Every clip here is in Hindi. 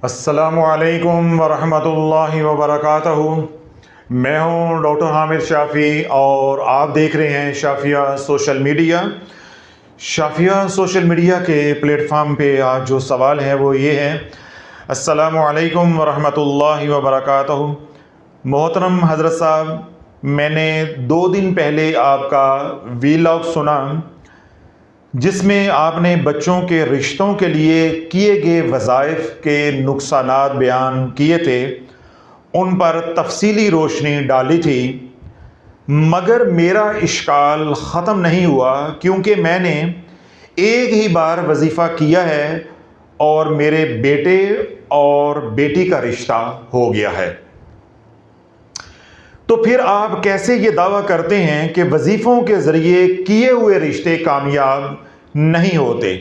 अस्सलामुअलैकुम वरहमतुल्लाहि वबरकातुहू। मैं हूं डॉक्टर हामिद शाफ़ी और आप देख रहे हैं Shafia social media. Shafia social media के प्लेटफॉर्म पे आज जो सवाल है वो ये है, अस्सलामुअलैकुम वरहमतुल्लाहि वबरकातुहू। मोहतरम हज़रत साहब, मैंने 2 दिन पहले आपका वीलॉग सुना जिसमें आपने बच्चों के रिश्तों के लिए किए गए वज़ाइफ के नुकसानात बयान किए थे, उन पर तफसीली रोशनी डाली थी। मगर मेरा इश्काल ख़त्म नहीं हुआ क्योंकि मैंने एक ही बार वजीफ़ा किया है और मेरे बेटे और बेटी का रिश्ता हो गया है। तो फिर आप कैसे ये दावा करते हैं कि वजीफ़ों के ज़रिए किए हुए रिश्ते कामयाब नहीं होते?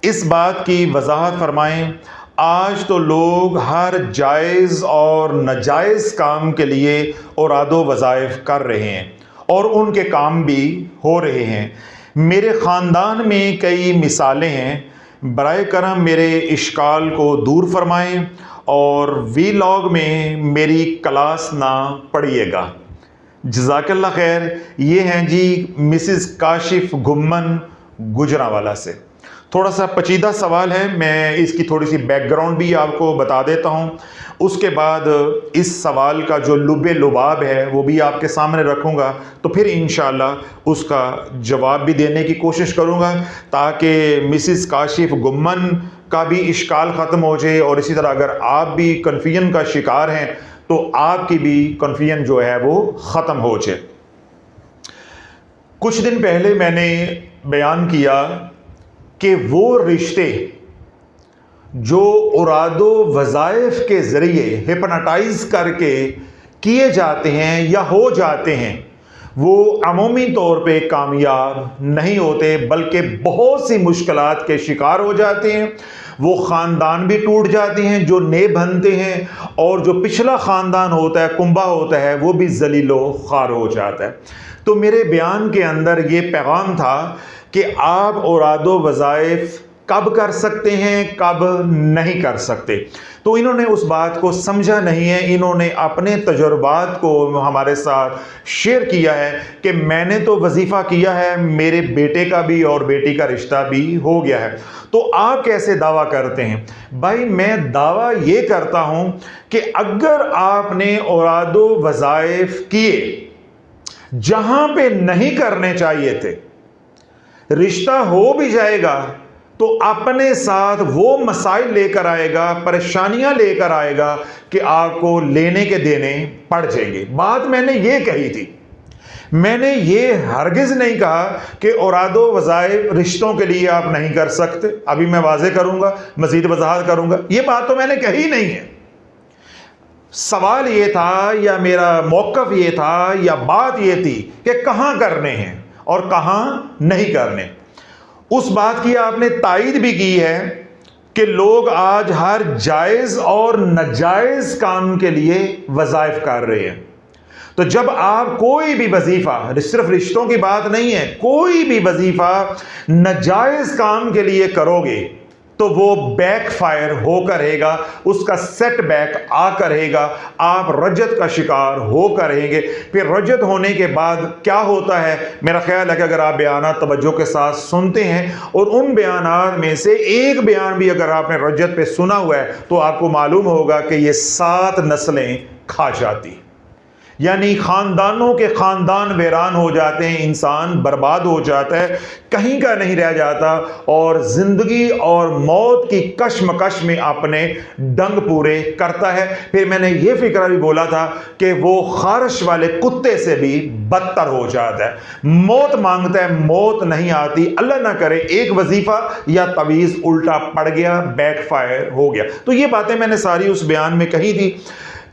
इस बात की वजाहत फरमाएं। आज तो लोग हर जायज़ और नाजायज़ काम के लिए औरादो वज़ाइफ कर रहे हैं और उनके काम भी हो रहे हैं। मेरे ख़ानदान में कई मिसालें हैं। बराए करम मेरे इश्काल को दूर फरमाएं और वीलॉग में मेरी क्लास ना पढ़िएगा। जज़ाकल्लाह खैर। ये हैं जी मिसिस काशिफ गुम्मन गुजरांवाला से। थोड़ा सा पेचीदा सवाल है, मैं इसकी थोड़ी सी बैकग्राउंड भी आपको बता देता हूँ। उसके बाद इस सवाल का जो लुबे लुबाब है वो भी आपके सामने रखूँगा, तो फिर इंशाअल्लाह उसका जवाब भी देने की कोशिश करूँगा ताकि मिसिस काशिफ गुम्मन का भी इश्काल ख़त्म हो जाए और इसी तरह अगर आप भी कन्फ्यूजन का शिकार हैं तो आपकी भी कन्फ्यूजन जो है वो ख़त्म हो जाए। कुछ दिन पहले मैंने बयान किया कि वो रिश्ते जो औरादो वज़ाइफ के ज़रिए हिप्नोटाइज करके किए जाते हैं या हो जाते हैं, वो अमूमी तौर पे कामयाब नहीं होते बल्कि बहुत सी मुश्किलात के शिकार हो जाते हैं। वो ख़ानदान भी टूट जाते हैं जो नए बनते हैं, और जो पिछला ख़ानदान होता है, कुंबा होता है, वो भी ज़लीलो ख़ार हो जाता है। तो मेरे बयान के अंदर ये पैगाम था कि आप औरादो वज़ाइफ कब कर सकते हैं, कब नहीं कर सकते। तो इन्होंने उस बात को समझा नहीं है। इन्होंने अपने तजुर्बात को हमारे साथ शेयर किया है कि मैंने तो वजीफ़ा किया है, मेरे बेटे का भी और बेटी का रिश्ता भी हो गया है। तो आप कैसे दावा करते हैं? भाई, मैं दावा ये करता हूं कि अगर आपने औरादो वज़ाइफ किए जहां पे नहीं करने चाहिए थे, रिश्ता हो भी जाएगा तो अपने साथ वो मसाइल लेकर आएगा, परेशानियां लेकर आएगा कि आपको लेने के देने पड़ जाएंगे। बात मैंने ये कही थी। मैंने ये हरगिज नहीं कहा कि औरादो वज़ाइफ रिश्तों के लिए आप नहीं कर सकते। अभी मैं वाज़े करूंगा, मजीद वजाहत करूंगा। ये बात तो मैंने कही नहीं है। सवाल ये था या मेरा मौक़िफ़ ये था या बात ये थी कि कहां करने हैं और कहां नहीं करने। उस बात की आपने तायीद भी की है कि लोग आज हर जायज़ और नाजायज़ काम के लिए वज़ाइफ कर रहे हैं। तो जब आप कोई भी वजीफ़ा, सिर्फ रिश्तों की बात नहीं है, कोई भी वजीफ़ा नाजायज़ काम के लिए करोगे तो वो बैकफायर होकर रहेगा, उसका सेटबैक आकर रहेगा, आप रजत का शिकार होकर रहेंगे। फिर रजत होने के बाद क्या होता है, मेरा ख्याल है कि अगर आप बयानात तवज्जो के साथ सुनते हैं और उन बयानात में से एक बयान भी अगर आपने रजत पे सुना हुआ है तो आपको मालूम होगा कि ये 7 नस्लें खा जाती, यानी खानदानों के खानदान वीरान हो जाते हैं, इंसान बर्बाद हो जाता है, कहीं का नहीं रह जाता और जिंदगी और मौत की कश्मकश में अपने डंग पूरे करता है। फिर मैंने ये फिक्र भी बोला था कि वो खारिश वाले कुत्ते से भी बदतर हो जाता है, मौत मांगता है, मौत नहीं आती। अल्लाह ना करे एक वजीफा या तवीज़ उल्टा पड़ गया, बैकफायर हो गया। तो ये बातें मैंने सारी उस बयान में कही थी।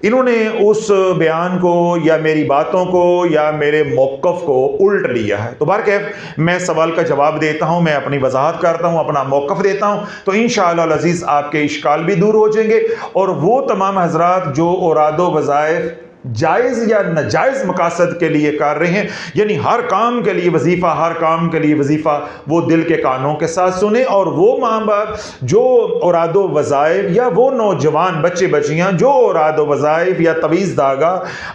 इन्होंने उस बयान को या मेरी बातों को या मेरे मौक़िफ़ को उल्ट लिया है। तो बहरकैफ मैं सवाल का जवाब देता हूँ, मैं अपनी वजाहत करता हूँ, अपना मौक़िफ़ देता हूँ, तो इंशाअल्लाह अज़ीज़ आपके इश्काल भी दूर हो जाएंगे और वो तमाम हज़रात जो औरादो वज़ाइफ जायज़ या नाजायज़ मकासद के लिए कर रहे हैं। यानी हर काम के लिए वजीफ़ा, हर काम के लिए वजीफ़ा वो दिल के कानों के साथ सुने। और वो माँ बाप जो औरादो वज़ाइफ या वो नौजवान बच्चे बच्चियाँ जो औरादो वज़ाइफ या तवीज़ धागा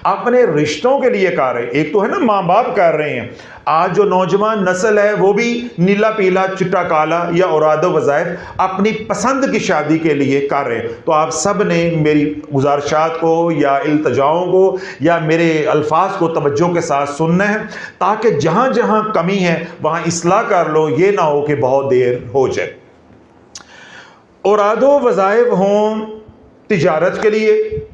अपने रिश्तों के लिए कर रहे हैं। एक तो है ना माँ बाप कर रहे हैं, आज जो नौजवान नस्ल है वो भी नीला पीला चिट्टा काला या औरादो वज़ाइफ अपनी पसंद की शादी के लिए कर रहे हैं। तो आप सब ने मेरी गुजारिशात को या इल्तजाओं को या मेरे अल्फाज को तवज्जो के साथ सुनना है, ताकि जहां जहां कमी है वहां इस्लाह कर लो, ये ना हो कि बहुत देर हो जाए। औरादो वज़ाइफ हों तिजारत के लिए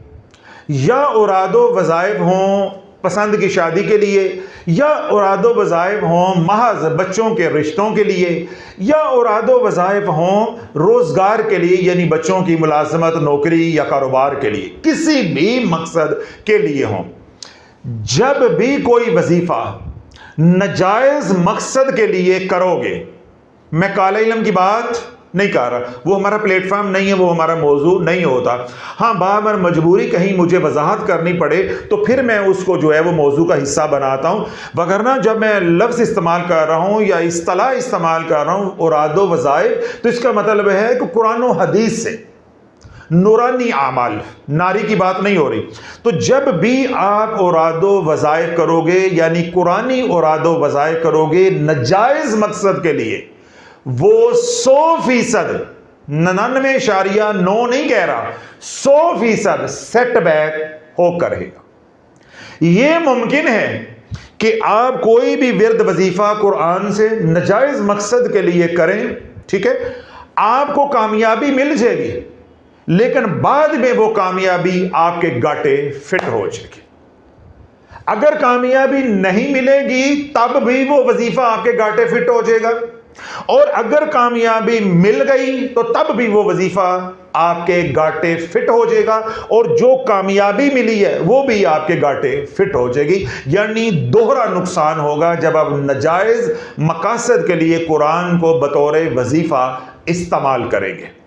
या औरादो वज़ाइफ हों पसंद की शादी के लिए या औरादो वज़ाइफ हों महज बच्चों के रिश्तों के लिए या औरादो वज़ाइफ हों रोज़गार के लिए, यानी बच्चों की मुलाजमत, नौकरी या कारोबार के लिए, किसी भी मकसद के लिए हों, जब भी कोई वजीफ़ा नाजायज़ मकसद के लिए करोगे, मैं काले इल्म की बात नहीं कर रहा, वो हमारा प्लेटफॉर्म नहीं है, वो हमारा मौजू नहीं होता। हाँ, बाहर मजबूरी कहीं मुझे वजाहत करनी पड़े तो फिर मैं उसको जो है वो मौजू का हिस्सा बनाता हूँ, वगरना जब मैं लफ्ज़ इस्तेमाल कर रहा हूँ या इस्तिलाह इस्तेमाल कर रहा हूँ औरादो वज़ाइफ, तो इसका मतलब है कि कुरान और हदीस से नूरानी आमाल, नारी की बात नहीं हो रही। तो जब भी आप औरादो वज़ाइफ करोगे यानी कुरानी औरादो वज़ाइफ करोगे नाजायज़ मकसद के लिए, वो 100% 99.9 नहीं कह रहा, 100% सेटबैक होकर रहेगा। यह मुमकिन है कि आप कोई भी विर्द वजीफा कुरान से नाजायज मकसद के लिए करें, ठीक है, आपको कामयाबी मिल जाएगी, लेकिन बाद में वो कामयाबी आपके गाटे फिट हो जाएगी। अगर कामयाबी नहीं मिलेगी तब भी वो वजीफा आपके गाटे फिट हो जाएगा, और अगर कामयाबी मिल गई तो तब भी वो वजीफा आपके गाटे फिट हो जाएगा, और जो कामयाबी मिली है वो भी आपके गाटे फिट हो जाएगी। यानी दोहरा नुकसान होगा जब आप नाजायज मकासद के लिए कुरान को बतौर वजीफा इस्तेमाल करेंगे।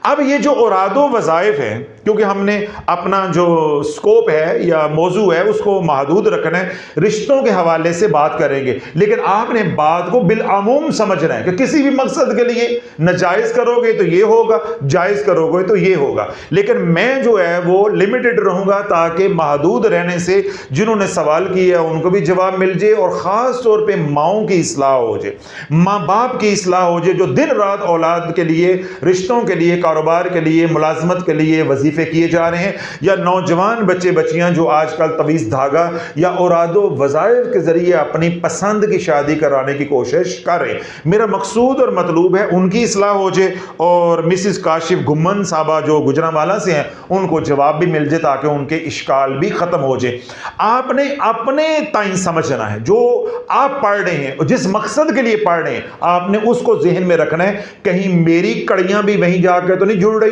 अब ये जो औरादो वज़ाइफ है, क्योंकि हमने अपना जो स्कोप है या मौजू है उसको महदूद रखना है, रिश्तों के हवाले से बात करेंगे, लेकिन आपने बात को बिलअमूम समझना है कि किसी भी मकसद के लिए नाजायज़ करोगे तो ये होगा, जायज़ करोगे तो ये होगा। लेकिन मैं जो है वो लिमिटेड रहूँगा ताकि महदूद रहने से जिन्होंने सवाल किया उनको भी जवाब मिल जाए, और ख़ास तौर पर माओं की इस्लाह हो जाए, माँ बाप की इस्लाह हो जाए, जो दिन रात औलाद के लिए, रिश्तों के लिए, कारोबार के लिए, मुलाजमत के लिए वजीफे किए जा रहे हैं, या नौजवान बच्चे बच्चियां जो आजकल तवीज़ धागा या औरादो वज़ाइफ के जरिए अपनी पसंद की शादी कराने की कोशिश कर रहे हैं। मेरा मकसूद और मतलूब है उनकी इस्लाह हो जाए, और मिसिस काशिफ गुम्मन साहबा जो गुजरांवाला से हैं उनको जवाब भी मिल जाए, ताकि उनके इश्काल भी ख़त्म हो जाए। आपने अपने ताईं समझना है, जो आप पढ़ रहे हैं और जिस मकसद के लिए पढ़ रहे हैं आपने उसको जहन में रखना है। कहीं मेरी कड़ियां भी वहीं जाकर तो नहीं जुड़ रही,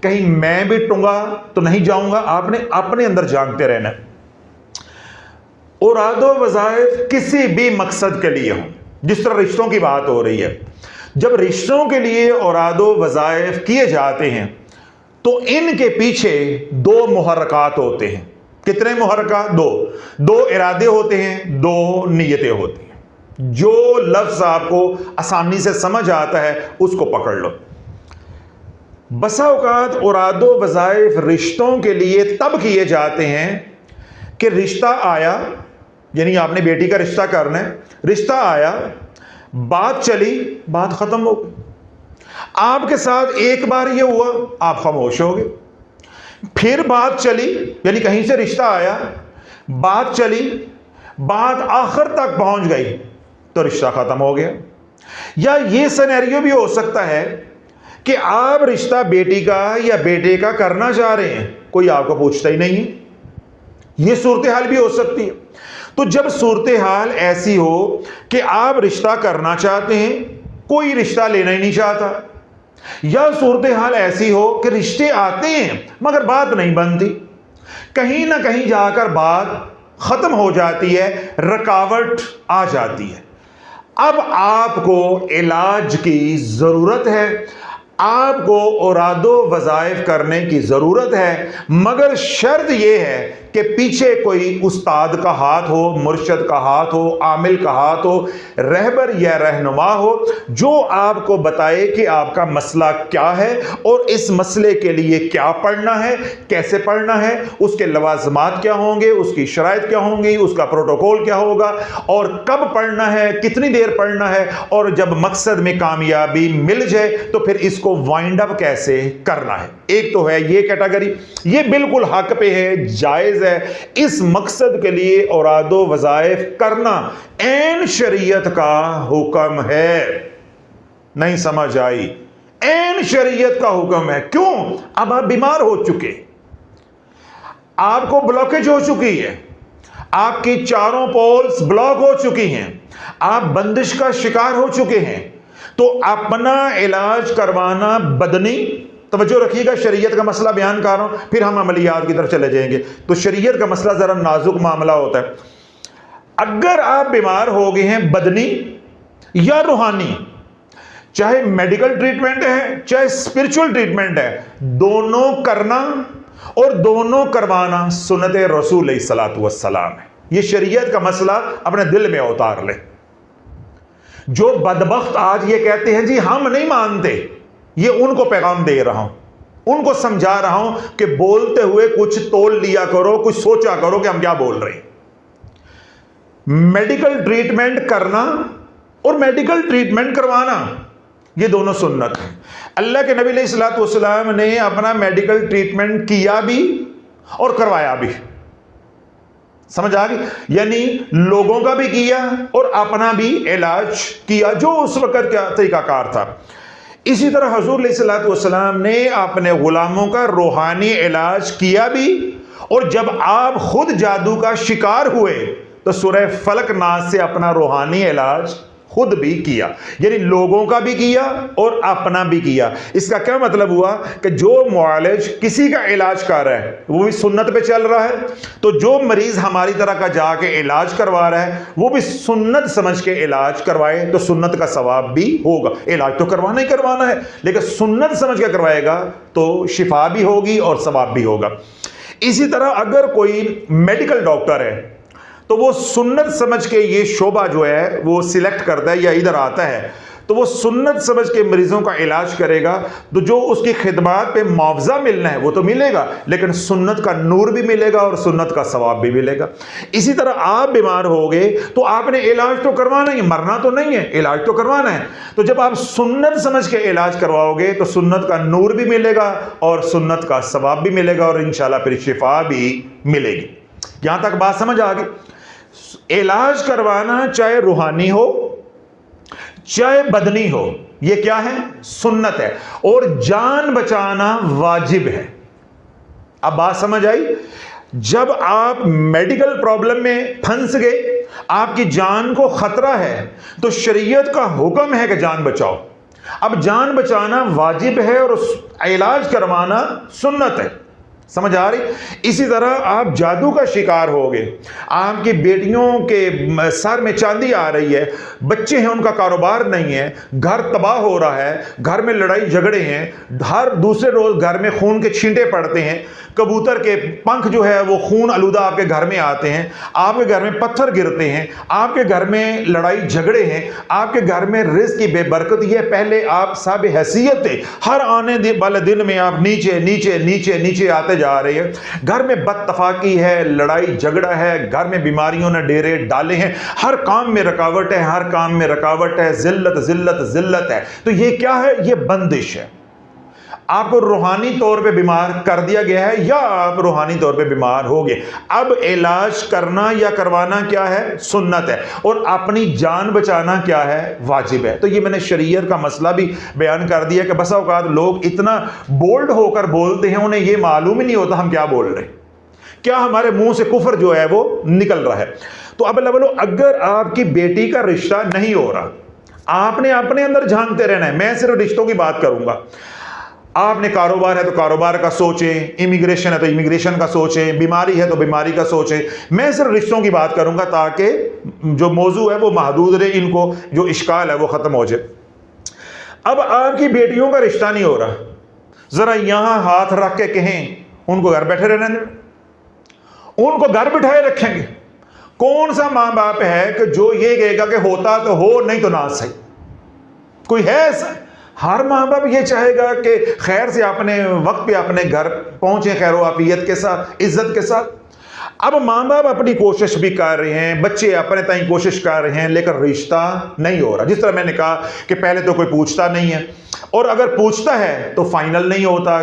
कहीं मैं भी टूंगा तो नहीं जाऊंगा, आपने अपने अंदर जानते रहना है। औरादो वज़ाइफ किसी भी मकसद के लिए हो, जिस तरह रिश्तों की बात हो रही है, जब रिश्तों के लिए औरादो वज़ाइफ किए जाते हैं तो इनके पीछे दो मुहर्रकात होते हैं। कितने मुहर्रकात? दो इरादे होते हैं, दो नीयतें होती हैं। जो लफ्ज़ आपको आसानी से समझ आता है उसको पकड़ लो। बसा औकात औरादो वज़ाइफ रिश्तों के लिए तब किए जाते हैं कि रिश्ता आया, यानी आपने बेटी का रिश्ता करना है, रिश्ता आया, बात चली, बात खत्म हो गई। आपके साथ एक बार ये हुआ, आप खामोश हो गए, फिर बात चली, यानी कहीं से रिश्ता आया, बात चली, बात आखिर तक पहुंच गई तो रिश्ता खत्म हो गया। या ये सिनेरियो भी हो सकता है कि आप रिश्ता बेटी का या बेटे का करना चाह रहे हैं, कोई आपको पूछता ही नहीं है, यह सूरत हाल भी हो सकती है। तो जब सूरत हाल ऐसी हो कि आप रिश्ता करना चाहते हैं, कोई रिश्ता लेना ही नहीं चाहता, या सूरत हाल ऐसी हो कि रिश्ते आते हैं मगर बात नहीं बनती, कहीं ना कहीं जाकर बात खत्म हो जाती है, रुकावट आ जाती है, अब आपको इलाज की जरूरत है। आपको औरादो वज़ाइफ करने की ज़रूरत है, मगर शर्त यह है कि पीछे कोई उस्ताद का हाथ हो, मुर्शद का हाथ हो, आमिल का हाथ हो, रहबर या रहनुमा हो, जो आपको बताए कि आपका मसला क्या है और इस मसले के लिए क्या पढ़ना है, कैसे पढ़ना है, उसके लवाज़मात क्या होंगे, उसकी शराइत क्या होंगी, उसका प्रोटोकॉल क्या होगा और कब पढ़ना है, कितनी देर पढ़ना है, और जब मकसद में कामयाबी मिल जाए तो फिर इसको वाइंड अप कैसे करना है। एक तो है ये कैटेगरी, ये बिल्कुल हक पे है, जायज है। इस मकसद के लिए औरादो वज़ाइफ करना ऐन शरीयत का हुक्म है। नहीं समझ आई? ऐन शरीयत का हुक्म है। क्यों? अब आप बीमार हो चुके, आपको ब्लॉकेज हो चुकी है, आपकी चारों पोल्स ब्लॉक हो चुकी हैं, आप बंदिश का शिकार हो चुके हैं, तो अपना इलाज करवाना बदनी। तवज्जो रखिएगा, शरीयत का मसला बयान कर रहा हूं, फिर हम अमलियात की तरफ चले जाएंगे। तो शरीयत का मसला जरा नाजुक मामला होता है। अगर आप बीमार हो गए हैं बदनी या रूहानी, चाहे मेडिकल ट्रीटमेंट है चाहे स्पिरिचुअल ट्रीटमेंट है, दोनों करना और दोनों करवाना सुन्नत रसूल अलैहिस्सलातु वस्सलाम है। यह शरीयत का मसला अपने दिल में उतार ले। जो बदबख्त आज ये कहते हैं जी हम नहीं मानते, ये उनको पैगाम दे रहा हूं, उनको समझा रहा हूं कि बोलते हुए कुछ तोल लिया करो, कुछ सोचा करो कि हम क्या बोल रहे हैं। मेडिकल ट्रीटमेंट करना और मेडिकल ट्रीटमेंट करवाना, ये दोनों सुन्नत है। अल्लाह के नबी अलैहिस्सलातु वस्सलाम ने अपना मेडिकल ट्रीटमेंट किया भी और करवाया भी। समझ आ गई? यानी लोगों का भी किया और अपना भी इलाज किया, जो उस वक्त का तरीकाकार था। इसी तरह हुजूर अलैहिस्सलातु वस्सलाम ने अपने गुलामों का रूहानी इलाज किया भी, और जब आप खुद जादू का शिकार हुए तो सूरह फलक नास से अपना रूहानी इलाज खुद भी किया। यानी लोगों का भी किया और अपना भी किया। इसका क्या मतलब हुआ कि जो मुआलिज किसी का इलाज कर रहा है वो भी सुन्नत पे चल रहा है, तो जो मरीज हमारी तरह का जाके इलाज करवा रहा है वो भी सुन्नत समझ के इलाज करवाए तो सुन्नत का सवाब भी होगा। इलाज तो करवाना ही करवाना है, लेकिन सुन्नत समझ के करवाएगा तो शिफा भी होगी और सवाब भी होगा। इसी तरह अगर कोई मेडिकल डॉक्टर है तो वो सुन्नत समझ के ये शोबा जो है वो सिलेक्ट करता है या इधर आता है, तो वो सुन्नत समझ के मरीजों का इलाज करेगा, तो जो उसकी खिदमत पे मुआवजा मिलना है वो तो मिलेगा, लेकिन सुन्नत का नूर भी मिलेगा और सुन्नत का सवाब भी मिलेगा। इसी तरह आप बीमार हो गए तो आपने इलाज तो करवाना ही, मरना तो नहीं है, इलाज तो करवाना है। तो जब आप सुन्नत समझ के इलाज करवाओगे तो सुन्नत का नूर भी मिलेगा और सुन्नत का सवाब भी मिलेगा और इंशाल्लाह फिर शिफा भी मिलेगी। यहां तक बात समझ आ गई? इलाज करवाना चाहे रूहानी हो चाहे बदनी हो, यह क्या है? सुन्नत है, और जान बचाना वाजिब है। अब बात समझ आई? जब आप मेडिकल प्रॉब्लम में फंस गए, आपकी जान को खतरा है, तो शरीयत का हुक्म है कि जान बचाओ। अब जान बचाना वाजिब है और इलाज करवाना सुन्नत है। समझ आ रही? इसी तरह आप जादू का शिकार हो गए, आपकी बेटियों के सर में चांदी आ रही है, बच्चे हैं उनका कारोबार नहीं है, घर तबाह हो रहा है, घर में लड़ाई झगड़े हैं, हर दूसरे रोज घर में खून के छींटे पड़ते हैं, कबूतर के पंख जो है वो खून आलूदा आपके घर में आते हैं, आपके घर में पत्थर गिरते हैं, आपके घर में लड़ाई झगड़े हैं, आपके घर में रिज़्क़ की बेबरकत है। पहले आप साब हैसियत थे, हर आने वाले दिन में आप नीचे नीचे नीचे नीचे आते जा रहे हैं। घर में बदतफाकी है, लड़ाई झगड़ा है, घर में बीमारियों ने डेरे डाले हैं, हर काम में रुकावट है, हर काम में रुकावट है, जिल्लत जिल्लत जिल्लत है। तो ये क्या है? ये बंदिश है। आपको रूहानी तौर पे बीमार कर दिया गया है या आप रूहानी तौर पे बीमार हो गए। अब इलाज करना या करवाना क्या है? सुन्नत है, और अपनी जान बचाना क्या है? वाजिब है। तो ये मैंने शरीयत का मसला भी बयान कर दिया कि बसा औकात लोग इतना बोल्ड होकर बोलते हैं, उन्हें ये मालूम ही नहीं होता हम क्या बोल रहे हैं, क्या हमारे मुंह से कुफर जो है वो निकल रहा है। तो अब बोलो, अगर आपकी बेटी का रिश्ता नहीं हो रहा, आपने अपने अंदर झांकते रहना है। मैं सिर्फ रिश्तों की बात करूंगा। आपने कारोबार है तो कारोबार का सोचें, इमिग्रेशन है तो इमिग्रेशन का सोचें, बीमारी है तो बीमारी का सोचें। मैं सिर्फ रिश्तों की बात करूंगा ताकि जो मौजू है वो महदूद रहे, इनको जो इश्काल है वो ख़त्म हो जाए। अब आपकी बेटियों का रिश्ता नहीं हो रहा, जरा यहां हाथ रख के कहें उनको घर बैठे रहने दें, उनको घर बिठाए रखेंगे। कौन सा मां बाप है कि जो ये कहेगा कि होता तो हो नहीं तो ना सही? कोई है ऐसा? हर मां बाप ये चाहेगा कि खैर से अपने वक्त पे अपने घर पहुंचे, खैर आफियत के साथ, इज्जत के साथ। अब मां बाप अपनी कोशिश भी कर रहे हैं, बच्चे अपने ताई कोशिश कर रहे हैं, लेकिन रिश्ता नहीं हो रहा। जिस तरह मैंने कहा कि पहले तो कोई पूछता नहीं है, और अगर पूछता है तो फाइनल नहीं होता।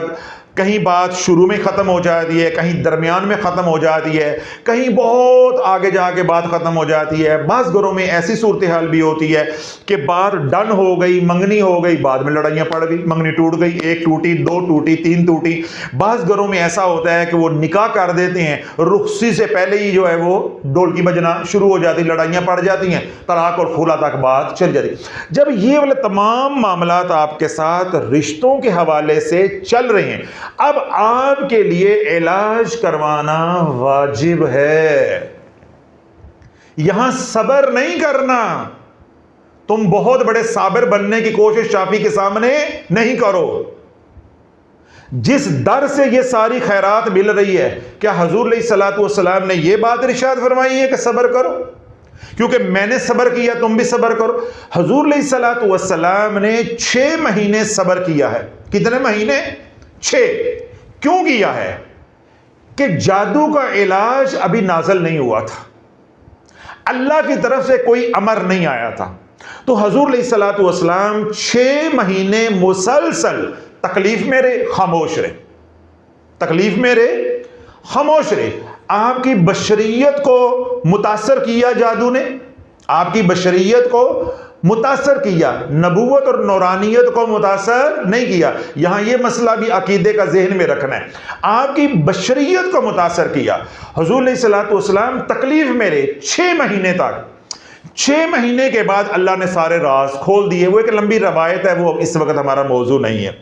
कहीं बात शुरू में ख़त्म हो जाती है, कहीं दरमियान में ख़त्म हो जाती है, कहीं बहुत आगे जाके बात ख़त्म हो जाती है। बाज़ घरों में ऐसी सूरत हाल भी होती है कि बात डन हो गई, मंगनी हो गई, बाद में लड़ाइयाँ पड़ गई, मंगनी टूट गई, एक टूटी, दो टूटी, तीन टूटी। बाज़ घरों में ऐसा होता है कि वो निकाह कर देते हैं, रुखसी से पहले ही जो है वो ढोलकी बजना शुरू हो जाती, लड़ाइयाँ पड़ जाती हैं, तलाक और खुला तक बात चल जाती। जब ये वाले तमाम मामलात आपके साथ रिश्तों के हवाले से चल रहे हैं, अब आपके लिए इलाज करवाना वाजिब है। यहां सब्र नहीं करना। तुम बहुत बड़े साबिर बनने की कोशिश शाफी के सामने नहीं करो। जिस दर से ये सारी खैरात मिल रही है, क्या हुजूर अलैहिस्सलातु वस्सलाम ने ये बात इरशाद फरमाई है कि सब्र करो? क्योंकि मैंने सब्र किया, तुम भी सब्र करो। हुजूर अलैहिस्सलातु वस्सलाम ने 6 महीने सब्र किया है। कितने महीने? 6। क्यों किया है? कि जादू का इलाज अभी नाज़िल नहीं हुआ था, अल्लाह की तरफ से कोई अमर नहीं आया था। तो हुजूर अलैहिस्सलातु वस्सलाम 6 महीने मुसलसल तकलीफ में रहे, खामोश रहे, तकलीफ में रहे, खामोश रहे। आपकी बशरियत को मुतासर किया जादू ने, आपकी बशरियत को मुतासर किया, नबूवत और नौरानियत को मुतासर नहीं किया। यहां यह मसला भी अकीदे का जहन में रखना है। आपकी बशरियत को मुतासर किया। हुजूर अलैहिस्सलातु वस्सलाम तकलीफ में रहे 6 महीने तक। 6 महीने के बाद अल्लाह ने सारे राज खोल दिए। वो एक लंबी रवायत है, वो इस वक्त हमारा मौजू नहीं है।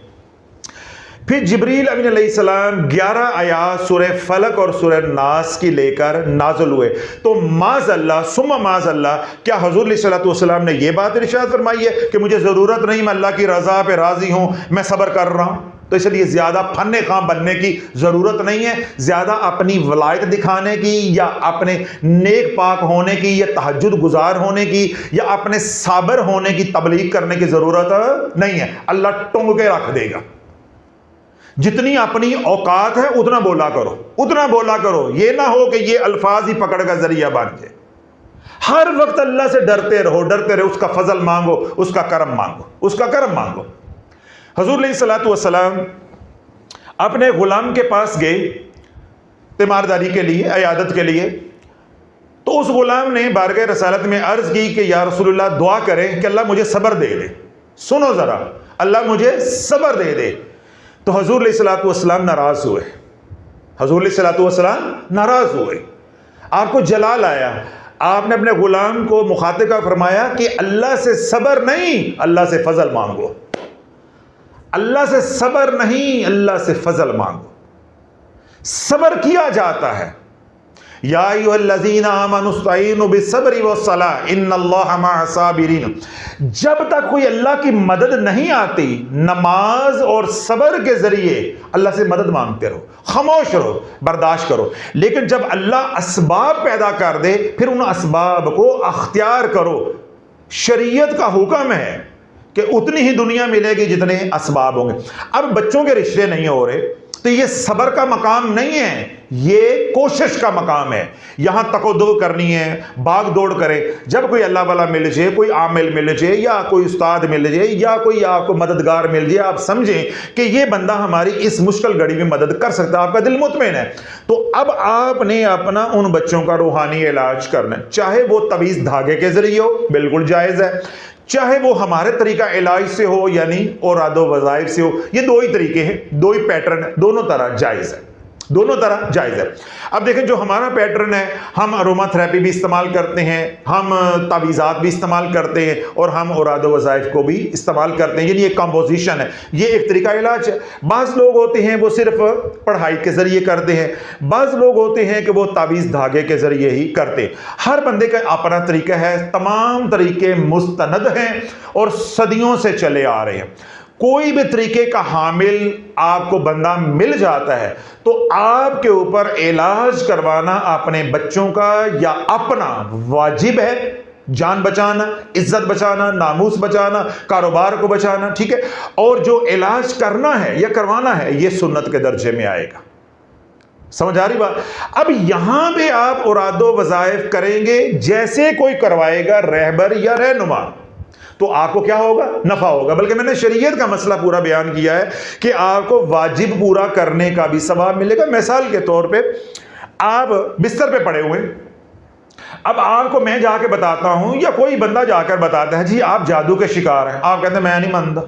फिर जिब्रील अमीन अलैहिस्सलाम 11 आयात सूरह फलक और सूरह नास की लेकर नाज़िल हुए। तो माज़अल्लाह सुम्मा माज़अल्लाह, क्या हुजूर अलैहिस्सलातु वस्सलाम ने यह बात इरशाद फरमाई है कि मुझे ज़रूरत नहीं, मैं अल्लाह की रज़ा पे राज़ी हूँ, मैं सब्र कर रहा हूँ? तो इसलिए ज़्यादा फन्ने खां बनने की ज़रूरत नहीं है। ज़्यादा अपनी वलायत दिखाने की या अपने नेक पाक होने की या तहज्जुद गुजार होने की या अपने साबर होने की तबलीग करने की ज़रूरत नहीं है। अल्लाह टोंग के रख देगा। जितनी अपनी औकात है उतना बोला करो, उतना बोला करो। ये ना हो कि ये अल्फाज ही पकड़ का जरिया बन जाए। हर वक्त अल्लाह से डरते रहो, डरते रहो। उसका फजल मांगो, उसका करम मांगो, उसका करम मांगो। हुजूर अलैहिस्सलातु वस्सलाम अपने गुलाम के पास गए तीमारदारी के लिए, अयादत के लिए। तो उस गुलाम ने बारगाह रसालत में अर्ज की कि या रसूलुल्लाह, दुआ करें कि अल्लाह मुझे सब्र दे दे। सुनो जरा, अल्लाह मुझे सब्र दे दे। तो हुजूर अलैहिस्सलातु वस्सलाम नाराज हुए। हुजूर अलैहिस्सलातु वस्सलाम नाराज हुए, आपको जलाल आया। आपने अपने गुलाम को मुखातिब फरमाया कि अल्लाह से सब्र नहीं, अल्लाह से फजल मांगो। अल्लाह से सब्र नहीं, अल्लाह से फजल मांगो। सब्र किया जाता है। या अय्युहल्लज़ीना आमनुस्तईनु बिस्सब्रि वस्सलाह इन्नल्लाहा मअस साबिरीन। जब तक कोई अल्लाह की मदद नहीं आती, नमाज और सब्र के जरिए अल्लाह से मदद मांगते रहो, खामोश रहो, बर्दाश्त करो। लेकिन जब अल्लाह असबाब पैदा कर दे, फिर उन असबाब को अख्तियार करो। शरीयत का हुक्म है कि उतनी ही दुनिया मिलेगी जितने असबाब होंगे। अब बच्चों के रिश्ते नहीं हो रहे, तो ये सब्र का मकाम नहीं है, ये कोशिश का मकाम है। यहां तकद्दुर करनी है, भाग दौड़ करें। जब कोई अल्लाह वाला मिल जाए, कोई आमिल मिल जाए या कोई उस्ताद मिल जाए या कोई आपको मददगार मिल जाए, आप समझें कि ये बंदा हमारी इस मुश्किल घड़ी में मदद कर सकता है, आपका दिल मुतमईन है, तो अब आपने अपना उन बच्चों का रूहानी इलाज करना है। चाहे वो तवीज़ धागे के जरिए हो, बिल्कुल जायज़ है, चाहे वो हमारे तरीका इलाज से हो यानी औरादो वज़ाइफ से हो। ये 2 ही तरीके हैं, 2 ही पैटर्न है, दोनों तरह जायज़ है। दोनों तरह जायज़ है। अब देखें, जो हमारा पैटर्न है, हम अरोमा थेरेपी भी इस्तेमाल करते हैं, हम तावीज़ात भी इस्तेमाल करते हैं और हम औराद वज़ाइफ को भी इस्तेमाल करते हैं। यानी एक कंपोजिशन है, ये एक तरीका इलाज है। बाज़ लोग होते हैं वो सिर्फ पढ़ाई के ज़रिए करते हैं, बाज़ लोग होते हैं कि वो तावीज़ धागे के ज़रिए ही करते हैं। हर बंदे का अपना तरीका है, तमाम तरीके मुस्तनद हैं और सदियों से चले आ रहे हैं। कोई भी तरीके का हामिल आपको बंदा मिल जाता है तो आपके ऊपर इलाज करवाना अपने बच्चों का या अपना वाजिब है। जान बचाना, इज्जत बचाना, नामूस बचाना, कारोबार को बचाना, ठीक है। और जो इलाज करना है या करवाना है ये सुन्नत के दर्जे में आएगा। समझ आ रही बात? अब यहां पे आप औरादो वज़ाइफ करेंगे जैसे कोई करवाएगा रहबर या रहनुमा, तो आपको क्या होगा? नफा होगा। बल्कि मैंने शरीयत का मसला पूरा बयान किया है कि आपको वाजिब पूरा करने का भी सवाब मिलेगा। मिसाल के तौर पे आप बिस्तर पे पड़े हुए, अब आपको मैं जाके बताता हूं या कोई बंदा जाकर बताता है जी आप जादू के शिकार हैं, आप कहते हैं मैं नहीं मानता,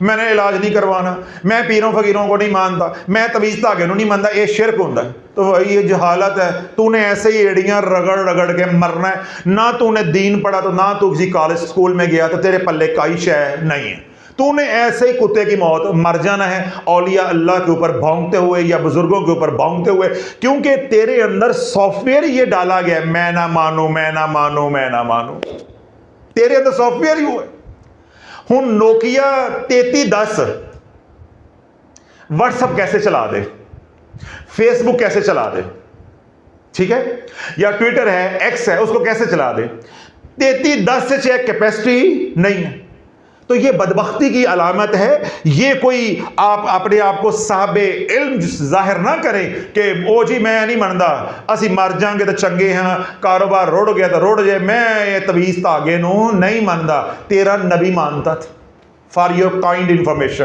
मैंने इलाज नहीं करवाना, मैं पीरों फकीरों को नहीं मानता, मैं तवीज़ धागे नहीं मानता, ये शिरक होता है। तो वही ये जहालत है, तूने ऐसे ही एड़ियां रगड़ रगड़ के मरना है। ना तूने दीन पढ़ा, तो ना तू किसी कॉलेज स्कूल में गया, तो तेरे पल्ले काई शय नहीं है। तूने ऐसे ही कुत्ते की मौत मर जाना है औलिया अल्लाह के ऊपर भौंकते हुए या बुजुर्गों के ऊपर भौंकते हुए, क्योंकि तेरे अंदर सॉफ्टवेयर ये डाला गया है, मैं ना मानू, मैं ना मानू, मैं ना मानू। तेरे अंदर सॉफ्टवेयर ही हुआ। हूं नोकिया 3310 व्हाट्सएप कैसे चला दे, फेसबुक कैसे चला दे, ठीक है, या ट्विटर है, एक्स है, उसको कैसे चला दे। 3310 से चेक कैपेसिटी नहीं है, तो ये बदबख्ती की अलामत है। ये कोई आप अपने आप को साहबे इल्म जाहिर ना करें कि ओ जी मैं नहीं मनदा, असी मर जाएंगे तो चंगे हैं, कारोबार रुड़ गया तो रुड़ जाए, मैं ये तवीज़ धागे नू नहीं मनदा। तेरा नबी मानता था। फॉर योर काइंड इंफॉर्मेशन,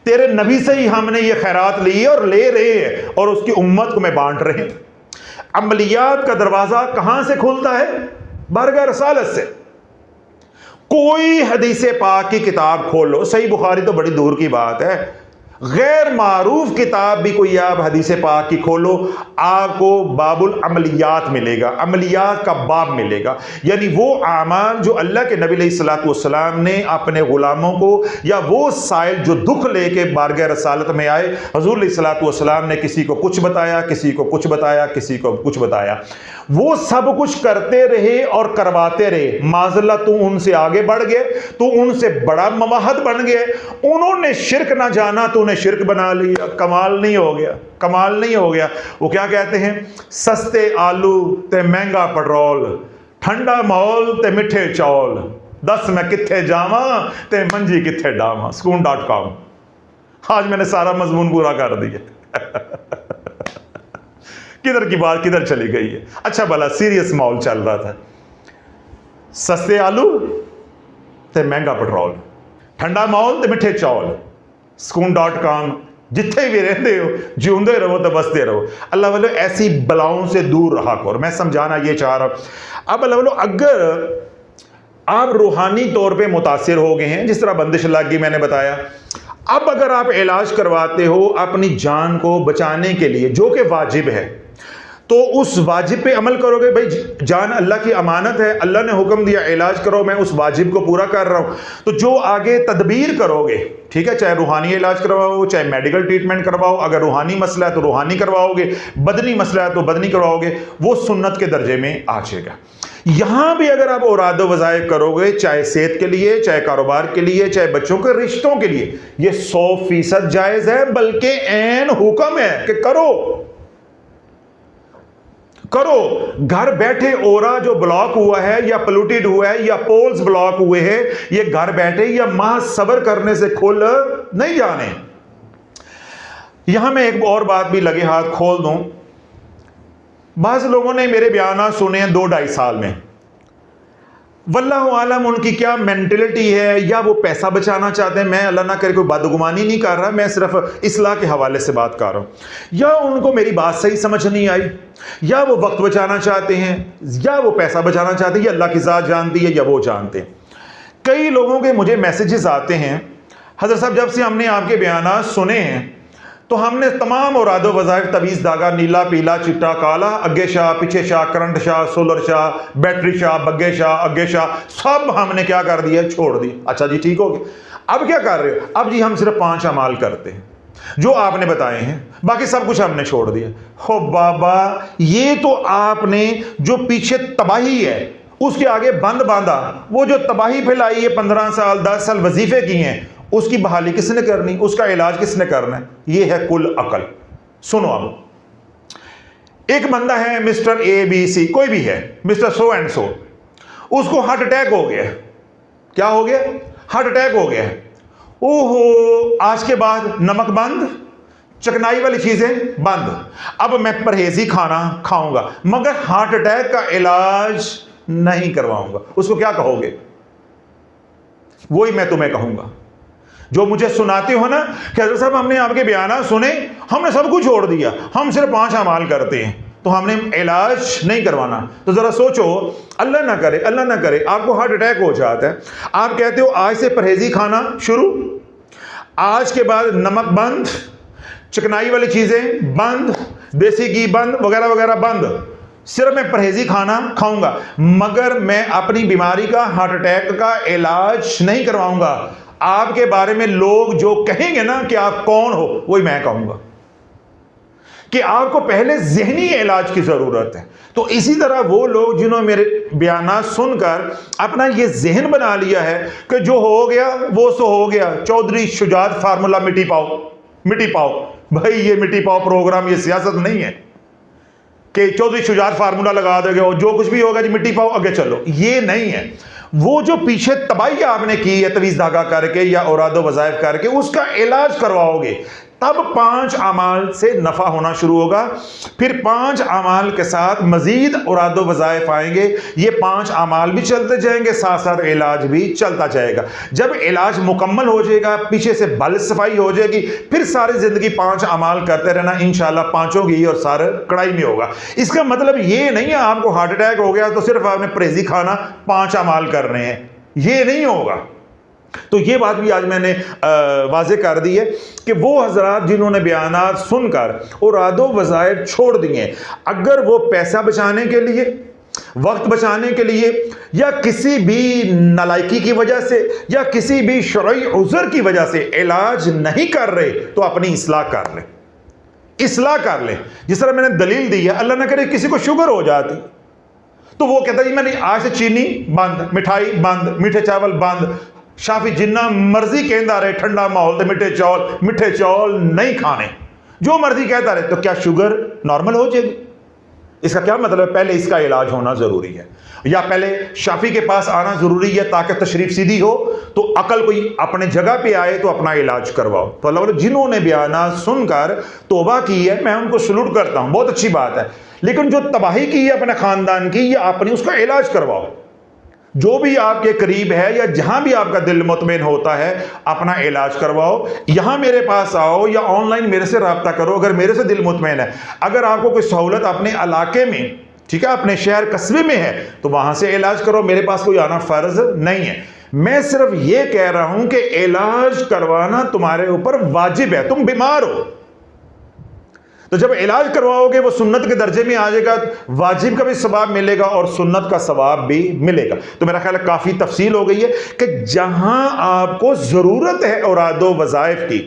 तेरे नबी से ही हमने ये खैरात ली है और ले रहे हैं और उसकी उम्मत को मैं बांट रहे हैं। अमलियात का दरवाजा कहां से खुलता है? बारगाह रसालत से। कोई हदीस पाक की किताब खोलो, सही बुखारी तो बड़ी दूर की बात है, गैर मारूफ किताब भी कोई आप हदीस पाक की खोलो, आपको बाबुल अमलियात मिलेगा, अमलियात का बाब मिलेगा। यानी वो आमाल जो अल्लाह के नबी अलैहिस्सलातु वस्सलाम ने अपने गुलामों को, या वो साइल जो दुख लेके बारगाह रसालत में आए, हुजूर अलैहिस्सलातु वस्सलाम ने किसी को कुछ बताया, किसी को कुछ बताया, किसी को कुछ बताया, वो सब कुछ करते रहे और करवाते रहे। माज़ल्ला तू उनसे आगे बढ़ गए, तू उनसे बड़ा मवाहद बन गए, उन्होंने शिरक ना जाना, तूने शिरक बना लिया। कमाल नहीं हो गया? कमाल नहीं हो गया? वो क्या कहते हैं, सस्ते आलू ते महंगा पेट्रोल, ठंडा माहौल ते मिठे चौल, दस मैं किथे जावा ते मंजी किथे डावा। Skoon.com। आज मैंने सारा मजमून पूरा कर दिया। किधर की बात किधर चली गई है। अच्छा भला सीरियस माहौल चल रहा था, सस्ते आलू ते महंगा पेट्रोल, ठंडा माहौल ते मिठे चौल। Skoon.com, जिथे भी रहते हो जिਉਂਦੇ रहो तो बसते रहो। अल्लाह वालों ऐसी बलाओं से दूर रहा करो। मैं समझाना ये चाह रहा हूं। अब अल्लाह वालों अगर आप रूहानी तौर पे मुतासिर हो गए हैं, जिस तरह बंदिश लग गई मैंने बताया, अब अगर आप इलाज करवाते हो अपनी जान को बचाने के लिए, जो कि वाजिब है, तो उस वाजिब पे अमल करोगे। भाई जान अल्लाह की अमानत है, अल्लाह ने हुक्म दिया इलाज करो, मैं उस वाजिब को पूरा कर रहा हूं। तो जो आगे तदबीर करोगे, ठीक है, चाहे रूहानी इलाज करवाओ, चाहे मेडिकल ट्रीटमेंट करवाओ, अगर रूहानी मसला है तो रूहानी करवाओगे, बदनी मसला है तो बदनी करवाओगे, वो सुन्नत के दर्जे में आ जाएगा। यहां भी अगर आप औराद वज़ाइफ करोगे, चाहे सेहत के लिए, चाहे कारोबार के लिए, चाहे बच्चों के रिश्तों के लिए, ये 100% जायज है, बल्कि ऐन हुक्म है कि करो करो। घर बैठे ओरा जो ब्लॉक हुआ है या पोल्यूटेड हुआ है या पोल्स ब्लॉक हुए हैं, ये घर बैठे या माह सब्र करने से खुल नहीं जाने। यहां मैं एक और बात भी लगे हाथ खोल दूं। बाज़ लोगों ने मेरे बयान सुने हैं 2-2.5 साल में, वल्लाहु आलम उनकी क्या मेंटलिटी है, या वो पैसा बचाना चाहते हैं। मैं अल्लाह ना करे कोई बदगुमानी नहीं कर रहा, मैं सिर्फ इस्लाह के हवाले से बात कर रहा हूँ। या उनको मेरी बात सही समझ नहीं आई, या वो वक्त बचाना चाहते हैं, या वो पैसा बचाना चाहते हैं, या अल्लाह की ज़ात जानती है या वो जानते हैं। कई लोगों के मुझे मैसेजेस आते हैं, हज़रत साहब जब से हमने आपके बयान सुने हैं तो हमने तमाम औरादो वज़ाइफ, तवीज़ धागा, नीला पीला चिट्टा काला, अगे शाह पीछे शाह, करंट शाह, सोलर शाह, बैटरी शाह, बग्गे शाह, अगे शाह, सब हमने क्या कर दिया, छोड़ दी। अच्छा जी, ठीक हो गया। अब क्या कर रहे हो? अब जी हम सिर्फ 5 अमाल करते हैं जो आपने बताए हैं, बाकी सब कुछ हमने छोड़ दिया। हो बाबा, ये तो आपने जो पीछे तबाही है उसके आगे बंद बांधा, वो जो तबाही फैलाई है 15 साल 10 साल वजीफे किए हैं, उसकी बहाली किसने करनी, उसका इलाज किसने करना है? ये है कुल अकल। सुनो, अब एक बंदा है मिस्टर ए बी सी, कोई भी है, मिस्टर सो एंड सो, उसको हार्ट अटैक हो गया। क्या हो गया? हार्ट अटैक हो गया। ओहो, आज के बाद नमक बंद, चकनाई वाली चीजें बंद, अब मैं परहेजी खाना खाऊंगा, मगर हार्ट अटैक का इलाज नहीं करवाऊंगा। उसको क्या कहोगे? वही मैं तुम्हें कहूंगा जो मुझे सुनाते हो ना कि हज़रत साहब हमने आपके बयान सुने, हमने सब कुछ छोड़ दिया, हम सिर्फ 5 अमाल करते हैं, तो हमने इलाज नहीं करवाना। तो जरा सोचो, अल्लाह ना करे, अल्लाह ना करे, आपको हार्ट अटैक हो जाता है, आप कहते हो आज से परहेजी खाना शुरू, आज के बाद नमक बंद, चिकनाई वाली चीजें बंद, देसी घी बंद, वगैरह वगैरह बंद, सिर्फ मैं परहेजी खाना खाऊंगा, मगर मैं अपनी बीमारी का, हार्ट अटैक का इलाज नहीं करवाऊंगा। आपके बारे में लोग जो कहेंगे ना कि आप कौन हो, वही मैं कहूंगा कि आपको पहले ज़हनी इलाज की जरूरत है। तो इसी तरह वो लोग जिन्होंने मेरे बयान सुनकर अपना ये जहन बना लिया है कि जो हो गया वो सो हो गया, चौधरी शुजात फार्मूला मिट्टी पाओ, मिट्टी पाओ। भाई ये मिट्टी पाओ प्रोग्राम, ये सियासत नहीं है कि चौधरी शुजात फार्मूला लगा दोगे और जो कुछ भी होगा जी मिट्टी पाओ आगे चलो, ये नहीं है। वो जो पीछे तबाही आपने की है तवीज़ धागा करके या औरादो वज़ाइफ करके, उसका इलाज करवाओगे, तब 5 अमाल से नफ़ा होना शुरू होगा। फिर 5 अमाल के साथ मज़ीद औरादो वज़ाइफ आएंगे, ये 5 अमाल भी चलते जाएंगे, साथ साथ इलाज भी चलता जाएगा। जब इलाज मुकम्मल हो जाएगा, पीछे से बल सफाई हो जाएगी, फिर सारी ज़िंदगी 5 अमाल करते रहना, इंशाल्लाह 5 घी और सारे कढ़ाई में होगा। इसका मतलब ये नहीं है आपको हार्ट अटैक हो गया तो सिर्फ आपने परहेजी खाना 5 अमाल करने हैं, ये नहीं होगा। तो ये बात भी आज मैंने वाज़े कर दी है कि वो हजरात जिन्होंने बयानात सुनकर औरादो वज़ाइफ छोड़ दिए, अगर वो पैसा बचाने के लिए, वक्त बचाने के लिए, या किसी भी नालायकी की वजह से, या किसी भी शरई उज़र की वजह से इलाज नहीं कर रहे, तो अपनी इस्लाह कर ले, इस्लाह कर ले। जिस तरह मैंने दलील दी है, अल्लाह न करे किसी को शुगर हो जाती तो वो कहता जी मैंने आज से चीनी बंद, मिठाई बंद, मीठे चावल बंद, शाफी जिन्ना मर्जी कहता रहे, ठंडा माहौल तो मिठे चौल नहीं खाने, जो मर्जी कहता रहे, तो क्या शुगर नॉर्मल हो जाएगी? इसका क्या मतलब है? पहले इसका इलाज होना जरूरी है, या पहले शाफी के पास आना जरूरी है ताकि तशरीफ सीधी हो, तो अकल कोई अपने जगह पे आए तो अपना इलाज करवाओ। तो अल्लाह जिन्होंने बयान सुनकर तौबा की है, मैं उनको सलूट करता हूं, बहुत अच्छी बात है। लेकिन जो तबाही की है अपने खानदान की, या अपनी, उसका इलाज करवाओ। जो भी आपके करीब है या जहां भी आपका दिल मुतमईन होता है, अपना इलाज करवाओ। यहां मेरे पास आओ या ऑनलाइन मेरे से रब्ता करो अगर मेरे से दिल मुतमईन है। अगर आपको कोई सहूलत अपने इलाके में, ठीक है, अपने शहर कस्बे में है, तो वहां से इलाज करो, मेरे पास कोई आना फर्ज नहीं है। मैं सिर्फ ये कह रहा हूं कि इलाज करवाना तुम्हारे ऊपर वाजिब है, तुम बीमार हो तो जब इलाज करवाओगे वो सुन्नत के दर्जे में आ जाएगा, वाजिब का भी सवाब मिलेगा और सुन्नत का सवाब भी मिलेगा। तो मेरा ख्याल है काफी तफसील हो गई है कि जहां आपको जरूरत है औरादो वज़ाइफ की,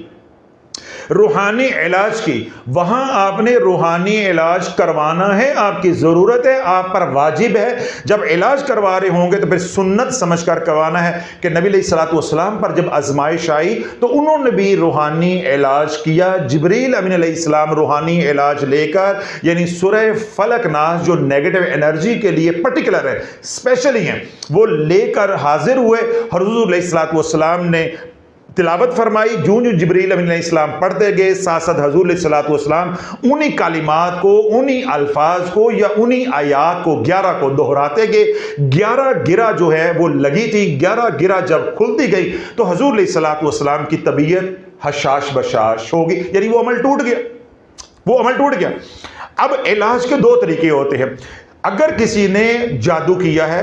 रूहानी इलाज की, वहां आपने रूहानी इलाज करवाना है, आपकी जरूरत है, आप पर वाजिब है। जब इलाज करवा रहे होंगे तो फिर सुन्नत समझकर करवाना है कि नबी अलैहिस्सलाम पर जब आजमाइश आई तो उन्होंने भी रूहानी इलाज किया। जिब्रील अमीन अलैहिस्सलाम रूहानी इलाज लेकर, यानी सूरह फलक नास जो नेगेटिव एनर्जी के लिए पर्टिकुलर है, स्पेशली हैं, वो लेकर हाजिर हुए। हुज़ूर अलैहिस्सलाम ने तिलावत फरमाई, जूं जिब्रील अलैहिस्सलाम पढ़ते गए, साथ साथ हुज़ूर अलैहिस्सलाम उन्हीं कालिमात को, उन्हीं अल्फाज को या उन्हीं आयात को 11 को दोहराते गए। 11 गिरा जो है वो लगी थी, 11 गिरा जब खुलती गई तो हुज़ूर अलैहिस्सलाम की तबीयत हशाश बशाश हो गई, यानी वो अमल टूट गया, वो अमल टूट गया। अब इलाज के 2 तरीके होते हैं। अगर किसी ने जादू किया है,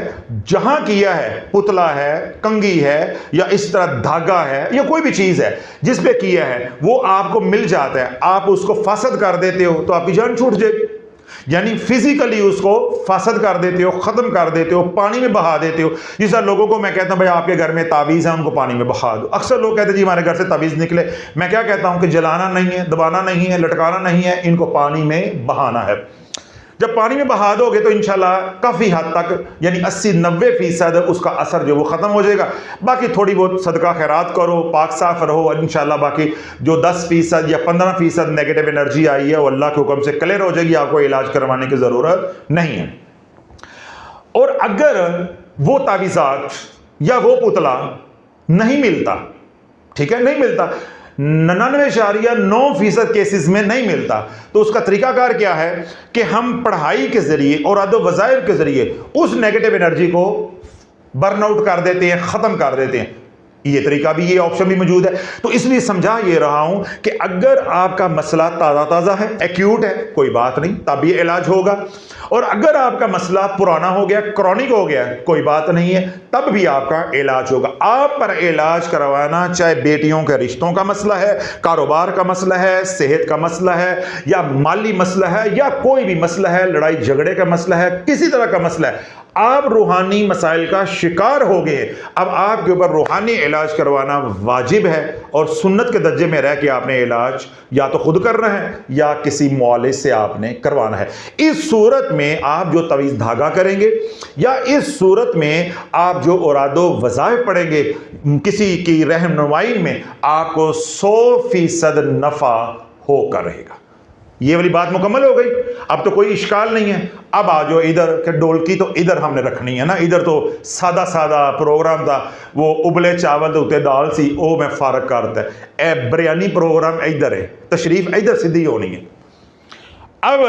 जहां किया है, पुतला है, कंघी है, या इस तरह धागा है, या कोई भी चीज है जिस पे किया है, वो आपको मिल जाता है, आप उसको फासद कर देते हो तो आपकी जान छूट जाएगी। यानी फिजिकली उसको फासद कर देते हो, खत्म कर देते हो, पानी में बहा देते हो। जिस तरह लोगों को मैं कहता हूं भाई आपके घर में तावीज़ है, उनको पानी में बहा दो। अक्सर लोग कहते हैं जी हमारे घर से तावीज़ निकले। मैं क्या कहता हूं कि जलाना नहीं है, दबाना नहीं है, लटकाना नहीं है, इनको पानी में बहाना है। जब पानी में बहा दोगे तो इंशाल्लाह काफ़ी हद तक यानी 80-90% उसका असर जो वो ख़त्म हो जाएगा। बाकी थोड़ी बहुत सदका खैरात करो, पाक साफ रहो, इंशाल्लाह बाकी जो 10% या 15% नेगेटिव एनर्जी आई है वो अल्लाह के हुक्म से क्लियर हो जाएगी। आपको इलाज करवाने की ज़रूरत नहीं है। और अगर वो तावीज़ात या वो पुतला नहीं मिलता, ठीक है, नहीं मिलता, 99.9% केसेस में नहीं मिलता, तो उसका तरीकाकार क्या है कि हम पढ़ाई के जरिए और आदो वज़ाइफ के जरिए उस नेगेटिव एनर्जी को बर्न आउट कर देते हैं, खत्म कर देते हैं। ये तरीका भी, ये ऑप्शन भी मौजूद है। तो इसलिए समझा ये रहा हूं कि अगर आपका मसला ताज़ा है, एक्यूट है, कोई बात नहीं, तब ये इलाज होगा। और अगर आपका मसला पुराना हो गया, क्रॉनिक हो गया, कोई बात नहीं है, तब भी आपका इलाज होगा। आप पर इलाज करवाना, चाहे बेटियों के रिश्तों का मसला है, कारोबार का मसला है, सेहत का मसला है, या माली मसला है, या कोई भी मसला है, लड़ाई झगड़े का मसला है, किसी तरह का मसला है, आप रूहानी मसाइल का शिकार हो गए, अब आपके ऊपर रूहानी इलाज करवाना वाजिब है। और सुन्नत के दर्जे में रह के आपने इलाज या तो खुद करना है या किसी मुआलिज से आपने करवाना है। इस सूरत में आप जो तवीज़ धागा करेंगे या इस सूरत में आप जो औरादो वज़ाइफ पढ़ेंगे, किसी की रहनुमाई में आपको 100% नफ़ा होकर रहेगा। ये वाली बात मुकम्मल हो गई। अब तो कोई इश्काल नहीं है। अब आ जाओ इधर के ढोलकी तो इधर हमने रखनी है ना। इधर तो सादा सादा प्रोग्राम था, वो उबले चावल तो उत्ते दाल सी, वो मैं फारक करता है। ए बिरयानी प्रोग्राम इधर है, तशरीफ इधर सीधी होनी है। अब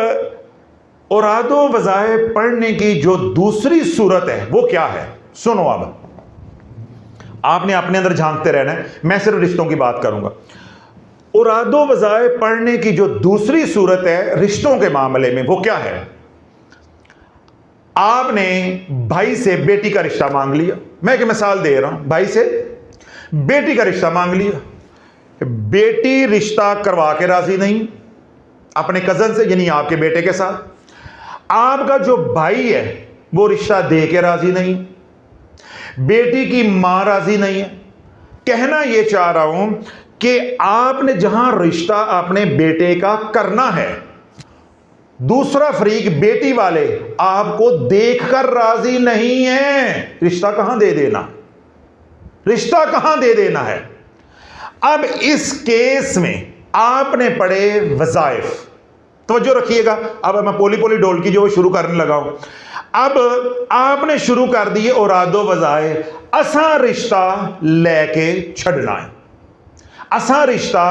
औरादो वज़ाइफ पढ़ने की जो दूसरी सूरत है वो क्या है, सुनो। अब आपने अपने अंदर झांकते रहना है, मैं सिर्फ रिश्तों की बात करूंगा। औरादो वज़ाइफ पढ़ने की जो दूसरी सूरत है रिश्तों के मामले में, वो क्या है? आपने भाई से बेटी का रिश्ता मांग लिया। मैं एक मिसाल दे रहा हूं, भाई से बेटी का रिश्ता मांग लिया। बेटी रिश्ता करवा के राजी नहीं अपने कजन से, यानी आपके बेटे के साथ। आपका जो भाई है वो रिश्ता दे के राजी नहीं, बेटी की मां राजी नहीं है। कहना यह चाह रहा हूं कि आपने जहां रिश्ता अपने बेटे का करना है, दूसरा फरीक बेटी वाले आपको देखकर राजी नहीं है, रिश्ता कहां दे देना, रिश्ता कहां दे देना है। अब इस केस में आपने पढ़े वज़ाइफ, तवज्जो रखिएगा। अब मैं पोली पोली ढोलकी जो शुरू करने लगा हूं। अब आपने शुरू कर दिए औरादो वज़ाइफ, असा रिश्ता लेके छड़ना है, असा रिश्ता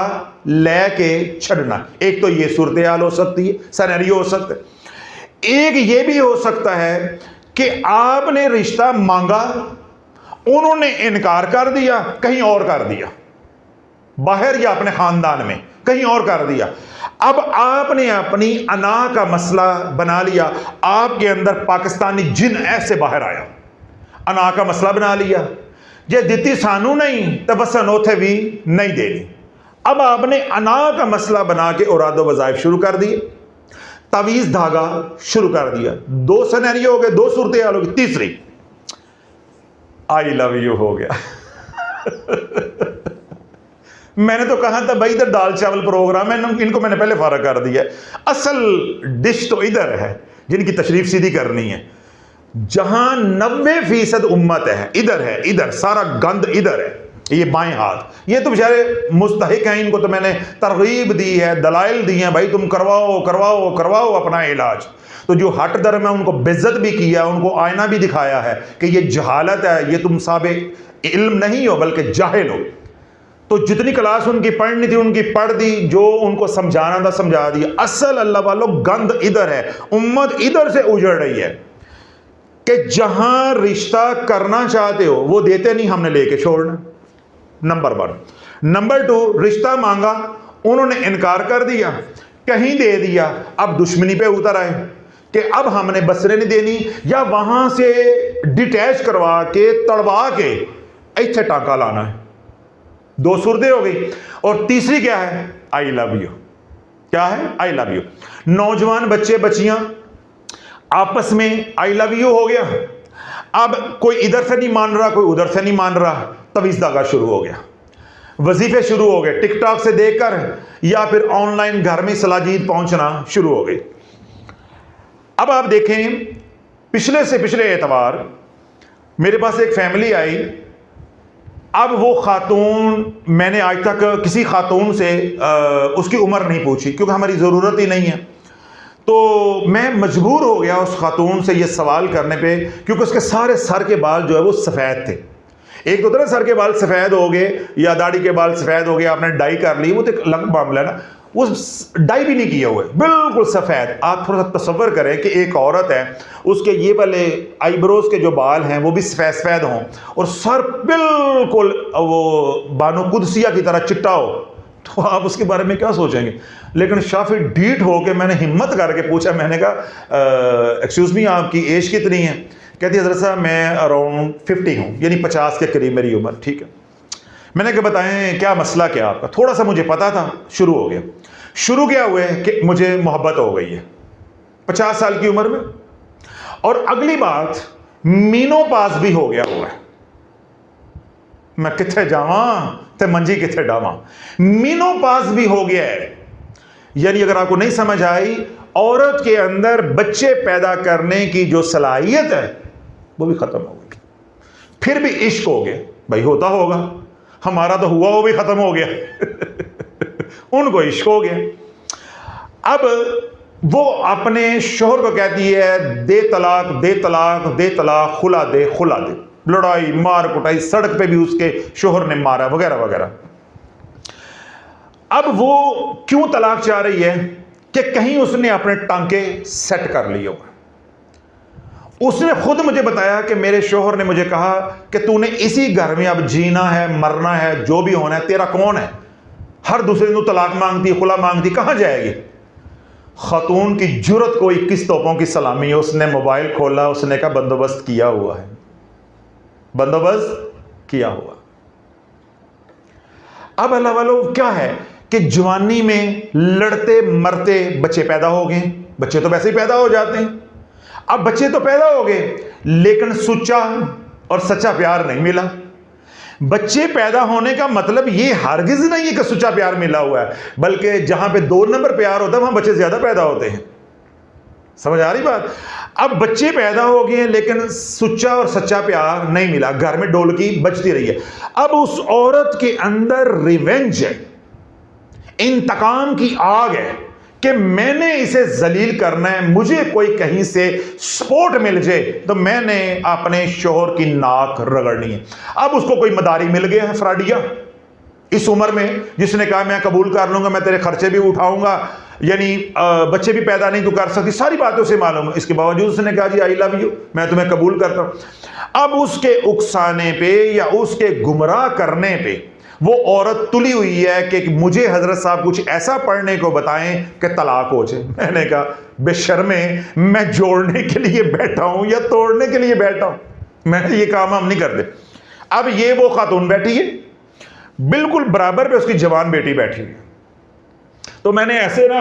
लेके छड़ना। एक तो ये सूरत हाल हो सकती है, सिनेरियो हो सकता है। एक ये भी हो सकता है कि आपने रिश्ता मांगा, उन्होंने इनकार कर दिया, कहीं और कर दिया, बाहर या अपने खानदान में कहीं और कर दिया। अब आपने अपनी अना का मसला बना लिया, आपके अंदर पाकिस्तानी जिन ऐसे बाहर आया, अना का मसला बना लिया, जे दिती सानू नहीं तो वसन उथे भी नहीं देनी। अब आपने अना का मसला बना के औरादो वज़ाइफ शुरू कर दिए, तवीज़ धागा शुरू कर दिया। दो सिनेरियो हो गए, दो सूरत हाल हो गई। तीसरी आई लव यू हो गया। मैंने तो कहा था भाई इधर दाल चावल प्रोग्राम है, इनको मैंने पहले फारग कर दिया। असल डिश तो इधर है जिनकी तशरीफ सीधी करनी है, जहां 90% उम्मत है, इधर है, इधर सारा गंद इधर है। ये बाएं हाथ, ये तो बेचारे मुस्तहिक हैं, इनको तो मैंने तरगीब दी है, दलाइल दी हैं, भाई तुम करवाओ करवाओ करवाओ अपना इलाज। तो जो हट दर में उनको बेइज्जत भी किया, उनको आईना भी दिखाया है कि ये जहालत है, ये तुम साबे इल्म नहीं हो बल्कि जाहिल हो। तो जितनी क्लास उनकी पढ़नी थी उनकी पढ़ दी, जो उनको समझाना था समझा दिया। असल अल्लाह वालों गंद इधर है, उम्मत इधर से उजड़ रही है कि जहां रिश्ता करना चाहते हो वो देते नहीं, हमने लेके छोड़ना, नंबर 1। नंबर 2, रिश्ता मांगा, उन्होंने इनकार कर दिया, कहीं दे दिया, अब दुश्मनी पे उतर आए कि अब हमने बसरे नहीं देनी, या वहां से डिटैच करवा के तड़वा के इत्थे टांका लाना है। दो सूरतें हो गई। और तीसरी क्या है? I love you. क्या है? I love you. नौजवान बच्चे बच्चियां आपस में आई लव यू हो गया। अब कोई इधर से नहीं मान रहा, कोई उधर से नहीं मान रहा, तवीज़ धागा शुरू हो गया, वजीफे शुरू हो गए, टिकटॉक से देखकर या फिर ऑनलाइन घर में सलाजीद पहुंचना शुरू हो गई। अब आप देखें, पिछले से पिछले एतवार मेरे पास एक फैमिली आई। अब वो खातून, मैंने आज तक किसी खातून से उसकी उम्र नहीं पूछी क्योंकि हमारी ज़रूरत ही नहीं है, तो मैं मजबूर हो गया उस खातून से ये सवाल करने पे, क्योंकि उसके सारे सर के बाल जो है वो सफ़ेद थे। एक तो तरह सर के बाल सफ़ेद हो गए या दाढ़ी के बाल सफ़ेद हो गए, आपने डाई कर ली, वो तो एक अलग मामला है ना, वो डाई भी नहीं किए हुए, बिल्कुल सफ़ेद। आप थोड़ा सा तसव्वुर करें कि एक औरत है, उसके ये वाले आईब्रोज के जो बाल हैं वो भी सफ़ेद सफ़ेद हों और सर बिल्कुल वो बानो कुदसिया की तरह चिट्टा हो, तो आप उसके बारे में क्या सोचेंगे। लेकिन शाफी ढीठ हो के मैंने हिम्मत करके पूछा, मैंने कहा एक्सक्यूज़ मी, आपकी एज कितनी है? कहती हज़रत साहब मैं अराउंड 50 हूँ, यानी 50 के करीब मेरी उम्र। ठीक है, मैंने कहा बताएं क्या मसला क्या आपका। थोड़ा सा मुझे पता था। शुरू हो गया। शुरू क्या हुआ है कि मुझे मोहब्बत हो गई है 50 साल की उम्र में, और अगली बात मीनोपास भी हो गया हुआ है। मैं किथे जावा ते मंजी किथे डावा, मीनोपास भी हो गया है। यानी अगर आपको नहीं समझ आई, औरत के अंदर बच्चे पैदा करने की जो सलाहियत है वो भी खत्म हो गई। फिर भी इश्क हो गया, भाई होता होगा, हमारा तो हुआ, वो भी खत्म हो गया उनको इश्क हो गया। अब वो अपने शोहर को कहती है दे तलाक दे तलाक दे तलाक, खुला दे खुला दे। लड़ाई मार कुटाई, सड़क पे भी उसके शोहर ने मारा वगैरह वगैरह। अब वो क्यों तलाक चाह रही है कि कहीं उसने अपने टांके सेट कर लिए हो। उसने खुद मुझे बताया कि मेरे शोहर ने मुझे कहा कि तूने इसी घर में अब जीना है, मरना है, जो भी होना है, तेरा कौन है? हर दूसरे दिन तलाक मांगती, खुला मांगती, कहां जाएगी? खातून की जुर्रत को 21 तोपों की सलामी है। उसने मोबाइल खोला, उसने कहा बंदोबस्त किया हुआ है, बंदोबस्त किया हुआ। अब अल्लाह वालों क्या है कि जवानी में लड़ते मरते बच्चे पैदा हो गए। बच्चे तो वैसे ही पैदा हो जाते हैं। अब बच्चे तो पैदा हो गए, लेकिन सच्चा और सच्चा प्यार नहीं मिला। बच्चे पैदा होने का मतलब ये हरगिज नहीं है कि सच्चा प्यार मिला हुआ है, बल्कि जहां पे 2 नंबर प्यार होता है वहां बच्चे ज्यादा पैदा होते हैं। समझ आ रही बात? अब बच्चे पैदा हो गए लेकिन सच्चा और सच्चा प्यार नहीं मिला, घर में ढोलकी बजती रही है। अब उस औरत के अंदर रिवेंज है, इंतकाम की आग है कि मैंने इसे जलील करना है। मुझे कोई कहीं से सपोर्ट मिल जाए तो मैंने अपने शोहर की नाक रगड़नी है। अब उसको कोई मदारी मिल गया है, फ्राडिया इस उम्र में, जिसने कहा मैं कबूल कर लूंगा, मैं तेरे खर्चे भी उठाऊंगा, यानी बच्चे भी पैदा नहीं तो कर सकती, सारी बातें उसे मालूम है। इसके बावजूद उसने कहा जी आई लव यू, मैं तुम्हें कबूल करता हूं। अब उसके उकसाने पे या उसके गुमराह करने पे वो औरत तुली हुई है कि मुझे हजरत साहब कुछ ऐसा पढ़ने को बताएं कि तलाक हो जाए। मैंने कहा बेशर्मे, मैं जोड़ने के लिए बैठा हूं या तोड़ने के लिए बैठा हूं? मैं ये काम हम नहीं करते। अब ये वो खातून बैठी है, बिल्कुल बराबर पे उसकी जवान बेटी बैठी है। तो मैंने ऐसे ना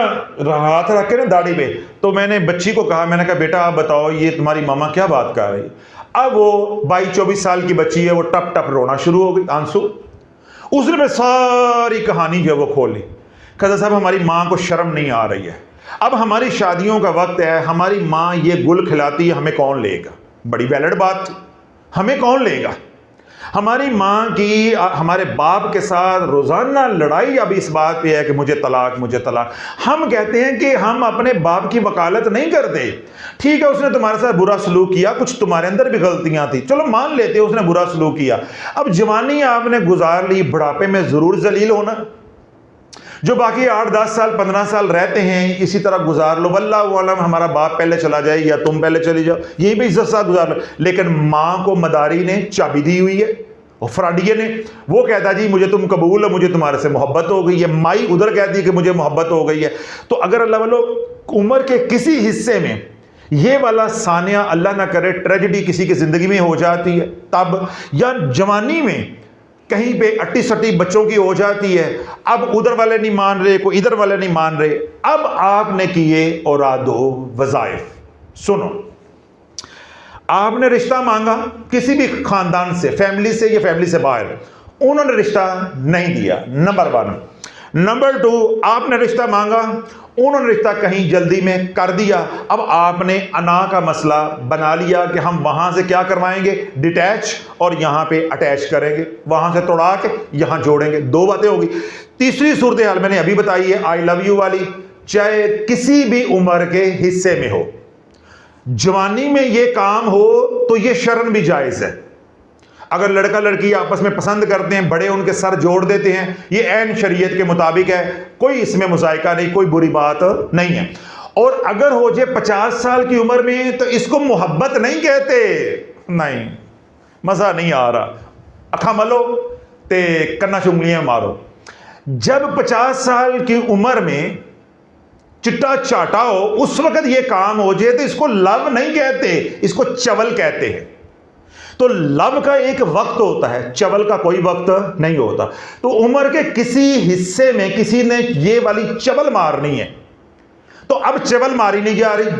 हाथ रख के ना दाढ़ी पे, तो मैंने बच्ची को कहा, मैंने कहा बेटा आप बताओ ये तुम्हारी मामा क्या बात कर रही। अब वो 22-24 साल की बच्ची है, वो टप टप रोना शुरू हो गई, आंसू। उसने मैं सारी कहानी जो है वो खोली। कहता साहब हमारी माँ को शर्म नहीं आ रही है, अब हमारी शादियों का वक्त है, हमारी माँ ये गुल खिलाती है, हमें कौन लेगा? बड़ी वैलिड बात थी, हमें कौन लेगा? हमारी माँ की हमारे बाप के साथ रोजाना लड़ाई अब इस बात पे है कि मुझे तलाक मुझे तलाक। हम कहते हैं कि हम अपने बाप की वकालत नहीं करते। ठीक है, उसने तुम्हारे साथ बुरा सलूक किया, कुछ तुम्हारे अंदर भी गलतियां थी, चलो मान लेते उसने बुरा सलूक किया। अब जवानी आपने गुजार ली, बुढ़ापे में जरूर जलील होना। जो बाकी 8-10 साल 15 साल रहते हैं इसी तरह गुजार लो, वल्लाहु आलम हमारा बाप पहले चला जाए या तुम पहले चली जाओ, यही भी इज्जत साथ गुजार लो। लेकिन माँ को मदारी ने चाबी दी हुई है और फ्राडिये ने, वो कहता जी मुझे तुम कबूल है, मुझे तुम्हारे से मोहब्बत हो गई है। माई उधर कहती है कि मुझे मोहब्बत हो गई है। तो अगर अल्लाह वालों उम्र के किसी हिस्से में ये वाला सानिया अल्लाह ना करे ट्रेजेडी किसी की जिंदगी में हो जाती है तब, या जवानी में कहीं पे अट्टी सट्टी बच्चों की हो जाती है, अब उधर वाले नहीं मान रहे, कोई इधर वाले नहीं मान रहे, अब आपने किए औरादो वज़ाइफ। सुनो, आपने रिश्ता मांगा किसी भी खानदान से, फैमिली से या फैमिली से बाहर, उन्होंने रिश्ता नहीं दिया, नंबर 1। नंबर 2, आपने रिश्ता मांगा, उन्होंने रिश्ता कहीं जल्दी में कर दिया। अब आपने अना का मसला बना लिया कि हम वहां से क्या करवाएंगे, डिटैच, और यहां पे अटैच करेंगे, वहां से तोड़ा के यहां जोड़ेंगे। 2 बातें होगी। तीसरी सूरत हाल मैंने अभी बताई है, आई लव यू वाली, चाहे किसी भी उम्र के हिस्से में हो, जवानी में ये काम हो तो ये शर्म भी जायज है। अगर लड़का लड़की आपस में पसंद करते हैं, बड़े उनके सर जोड़ देते हैं, ये ऐन शरीयत के मुताबिक है, कोई इसमें मुज़ायका नहीं, कोई बुरी बात नहीं है। और अगर हो जाए 50 साल की उम्र में तो इसको मोहब्बत नहीं कहते, नहीं, मजा नहीं आ रहा, अखा मलो ते कन्ना चुंगलियां मारो। जब 50 साल की उम्र में चिट्टा चाटा हो, उस वक्त ये काम हो जाए तो इसको लव नहीं कहते, इसको चवल कहते हैं। तो लव का एक वक्त होता है, चवल का कोई वक्त नहीं होता। तो उम्र के किसी हिस्से में किसी ने ये वाली चवल मारनी है, तो अब चवल मारी नहीं जा रही,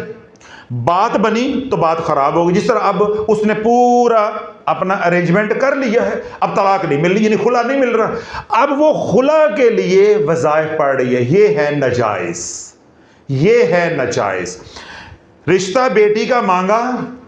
बात बनी तो बात खराब होगी। जिस तरह अब उसने पूरा अपना अरेंजमेंट कर लिया है, अब तलाक नहीं मिल रही, यानी खुला नहीं मिल रहा, अब वो खुला के लिए वज़ाइफ पड़ रही है, ये है नाजायज, ये है नाजायज। रिश्ता बेटी का मांगा,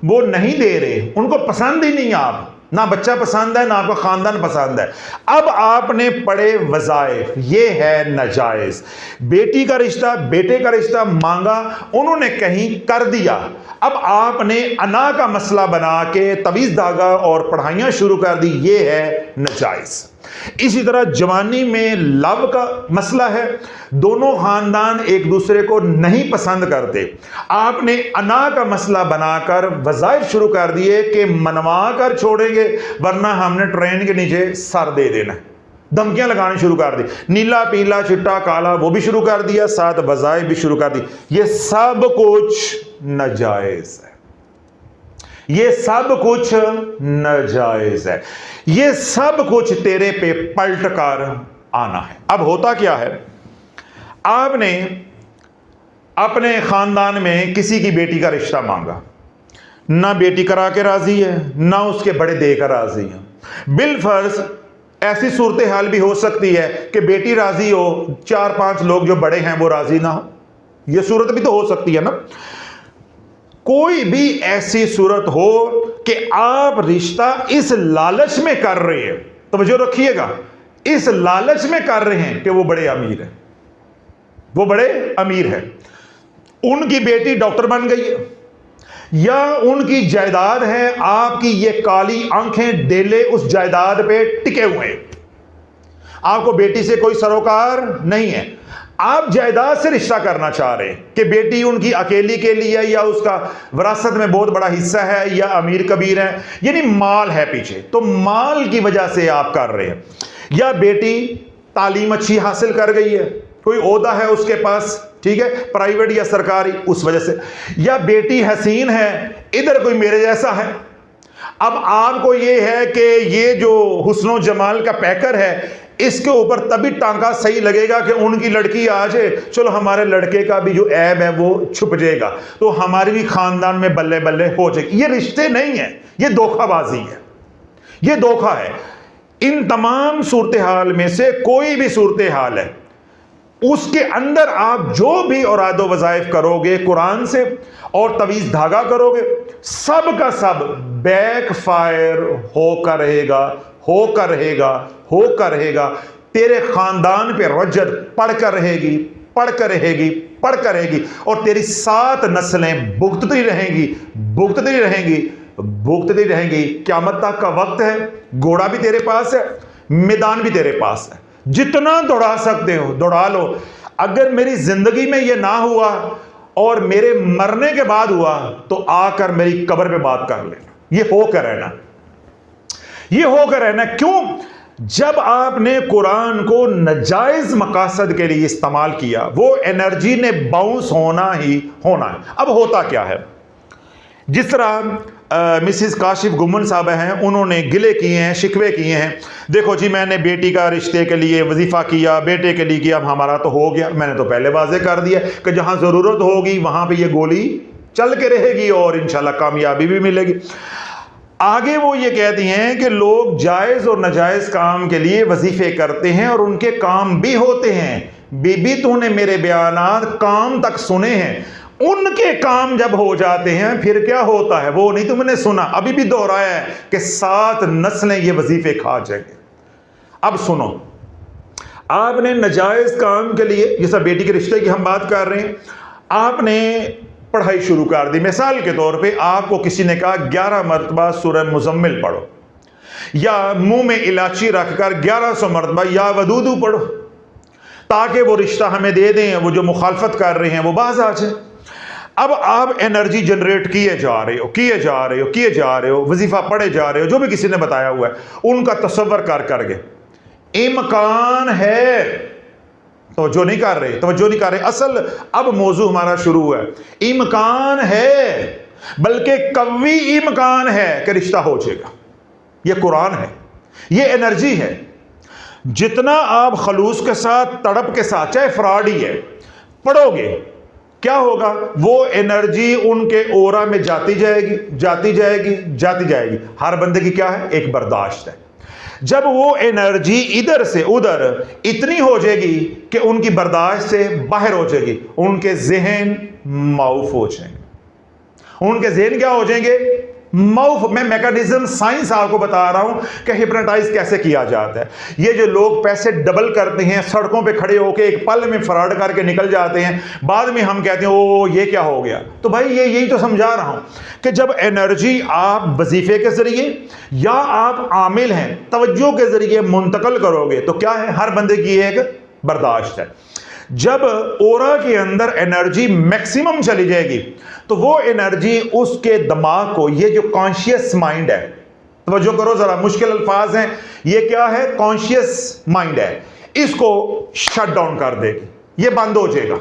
वो नहीं दे रहे, उनको पसंद ही नहीं, आप ना बच्चा पसंद है ना आपका खानदान पसंद है, अब आपने पड़े वज़ाइफ, ये है नाजायज। बेटी का रिश्ता बेटे का रिश्ता मांगा, उन्होंने कहीं कर दिया, अब आपने अना का मसला बना के तवीज़ धागा और पढ़ाइयाँ शुरू कर दी, ये है नाजायज। इसी तरह जवानी में लव का मसला है, दोनों खानदान एक दूसरे को नहीं पसंद करते, आपने अना का मसला बनाकर वज़ाइफ शुरू कर दिए कि मनवा कर छोड़ेंगे वरना हमने ट्रेन के नीचे सर दे देना, धमकियां लगानी शुरू कर दी, नीला पीला चिट्टा काला वो भी शुरू कर दिया, साथ वज़ाइफ भी शुरू कर दी। ये सब कुछ नाजायज है, ये सब कुछ नाजायज है, ये सब कुछ तेरे पे पलट कर आना है। अब होता क्या है, आपने अपने खानदान में किसी की बेटी का रिश्ता मांगा, ना बेटी करा के राजी है ना उसके बड़े देकर राजी हैं। बिलफर्ज ऐसी सूरत हाल भी हो सकती है कि बेटी राजी हो, 4-5 लोग जो बड़े हैं वो राजी ना हो, यह सूरत भी तो हो सकती है ना। कोई भी ऐसी सूरत हो कि आप रिश्ता इस लालच में कर रहे हैं, तो वजह रखिएगा, इस लालच में कर रहे हैं कि वो बड़े अमीर है, वो बड़े अमीर है, उनकी बेटी डॉक्टर बन गई है, या उनकी जायदाद है, आपकी ये काली आंखें डेले उस जायदाद पे टिके हुए हैं, आपको बेटी से कोई सरोकार नहीं है, आप जायदाद से रिश्ता करना चाह रहे हैं कि बेटी उनकी अकेली के लिए या उसका विरासत में बहुत बड़ा हिस्सा है या अमीर कबीर है, यानी माल है पीछे, तो माल की वजह से आप कर रहे हैं। या बेटी तालीम अच्छी हासिल कर गई है, कोई ओहदा है उसके पास, ठीक है, प्राइवेट या सरकारी, उस वजह से। या बेटी हसीन है, इधर कोई मेरे जैसा है, अब आपको ये है कि ये जो हुस्नो जमाल का पैकर है इसके ऊपर तभी टांका सही लगेगा कि उनकी लड़की आ जाए, चलो हमारे लड़के का भी जो ऐब है वो छुप जाएगा, तो हमारी भी खानदान में बल्ले बल्ले हो जाएगी। ये रिश्ते नहीं है, ये धोखाबाजी है, ये धोखा है। इन तमाम सूरत हाल में से कोई भी सूरत हाल है, उसके अंदर आप जो भी औरादो वज़ाइफ करोगे कुरान से और तवीज़ धागा करोगे, सब का सब बैक फायर होकर रहेगा, होकर रहेगा, होकर रहेगा। तेरे खानदान पे रज्जत पड़कर रहेगी, पड़कर रहेगी, पड़कर रहेगी, और तेरी 7 नस्लें भुगतती रहेंगी, भुगतती रहेंगी, भुगतती रहेंगी। क़यामत तक का वक्त है, घोड़ा भी तेरे पास है, मैदान भी तेरे पास है, जितना दौड़ा सकते हो दौड़ा लो। अगर मेरी जिंदगी में यह ना हुआ और मेरे मरने के बाद हुआ तो आकर मेरी कब्र पे बात कर लेना, ये होकर रहना, ये होकर रहना। क्यों? जब आपने कुरान को नाजायज मकासद के लिए इस्तेमाल किया, वो एनर्जी ने बाउंस होना ही होना है। अब होता क्या है, जिस तरह मिसिस काशिफ गुमन साहब हैं, उन्होंने गिले किए हैं, शिकवे किए हैं, देखो जी मैंने बेटी का रिश्ते के लिए वजीफ़ा किया, बेटे के लिए किया, अब हमारा तो हो गया। मैंने तो पहले वाजे कर दिया कि जहाँ ज़रूरत होगी वहाँ पे ये गोली चल के रहेगी और इंशाल्लाह कामयाबी भी मिलेगी। आगे वो ये कहती हैं कि लोग जायज़ और नाजायज़ काम के लिए वजीफ़े करते हैं और उनके काम भी होते हैं। बीबी तूने मेरे बयानात काम तक सुने हैं, उनके काम जब हो जाते हैं फिर क्या होता है वो नहीं तुमने सुना। अभी भी दोहराया है कि 7 नस्लें ये वजीफे खा जाएंगे। अब सुनो, आपने नाजायज काम के लिए, जैसा बेटी के रिश्ते की हम बात कर रहे हैं, आपने पढ़ाई शुरू कर दी। मिसाल के तौर पे आपको किसी ने कहा 11 मरतबा सूरह मुज़म्मिल पढ़ो, या मुंह में इलायची रखकर 1100 मरतबा या वदूदू पढ़ो, ताकि वो रिश्ता हमें दे दें, वो जो मुखालफत कर रहे हैं वो बाज आ जाए। अब आप एनर्जी जनरेट किए जा रहे हो, वजीफा पढ़े जा रहे हो, जो भी किसी ने बताया हुआ है उनका तसव्वुर कर करके इम्कान है, तवज्जो नहीं कर रहे। असल अब मौजू हमारा शुरू हुआ है। इम्कान है, बल्कि कवी इम्कान है कि रिश्ता हो जाएगा। ये कुरान है, ये एनर्जी है। जितना आप खलूस के साथ, तड़प के साथ, चाहे फ्रॉड ही है, पढ़ोगे, क्या होगा, वो एनर्जी उनके ओरा में जाती जाएगी। हर बंदे की क्या है, एक बर्दाश्त है। जब वो एनर्जी इधर से उधर इतनी हो जाएगी कि उनकी बर्दाश्त से बाहर हो जाएगी, उनके जहन माऊफ हो जाएंगे। उनके जहन क्या हो जाएंगे, माउफ। मैं मैकेनिज्म साइंस आपको बता रहा हूं कि हिप्नोटाइज कैसे किया जाता है। ये जो लोग पैसे डबल करते हैं, सड़कों पे खड़े होकर एक पल में फ्रॉड करके निकल जाते हैं, बाद में हम कहते हैं ओ ये क्या हो गया। तो भाई ये यही तो समझा रहा हूं कि जब एनर्जी आप वजीफे के जरिए या आप आमिल हैं तवज्जो के जरिए मुंतकल करोगे तो क्या है, हर बंदे की एक बर्दाश्त है। जब ओरा के अंदर एनर्जी मैक्सिमम चली जाएगी तो वो एनर्जी उसके दिमाग को, ये जो कॉन्शियस माइंड है, तवज्जो करो जरा, मुश्किल अल्फाज हैं, ये क्या है, कॉन्शियस माइंड है, इसको शट डाउन कर देगी, ये बंद हो जाएगा।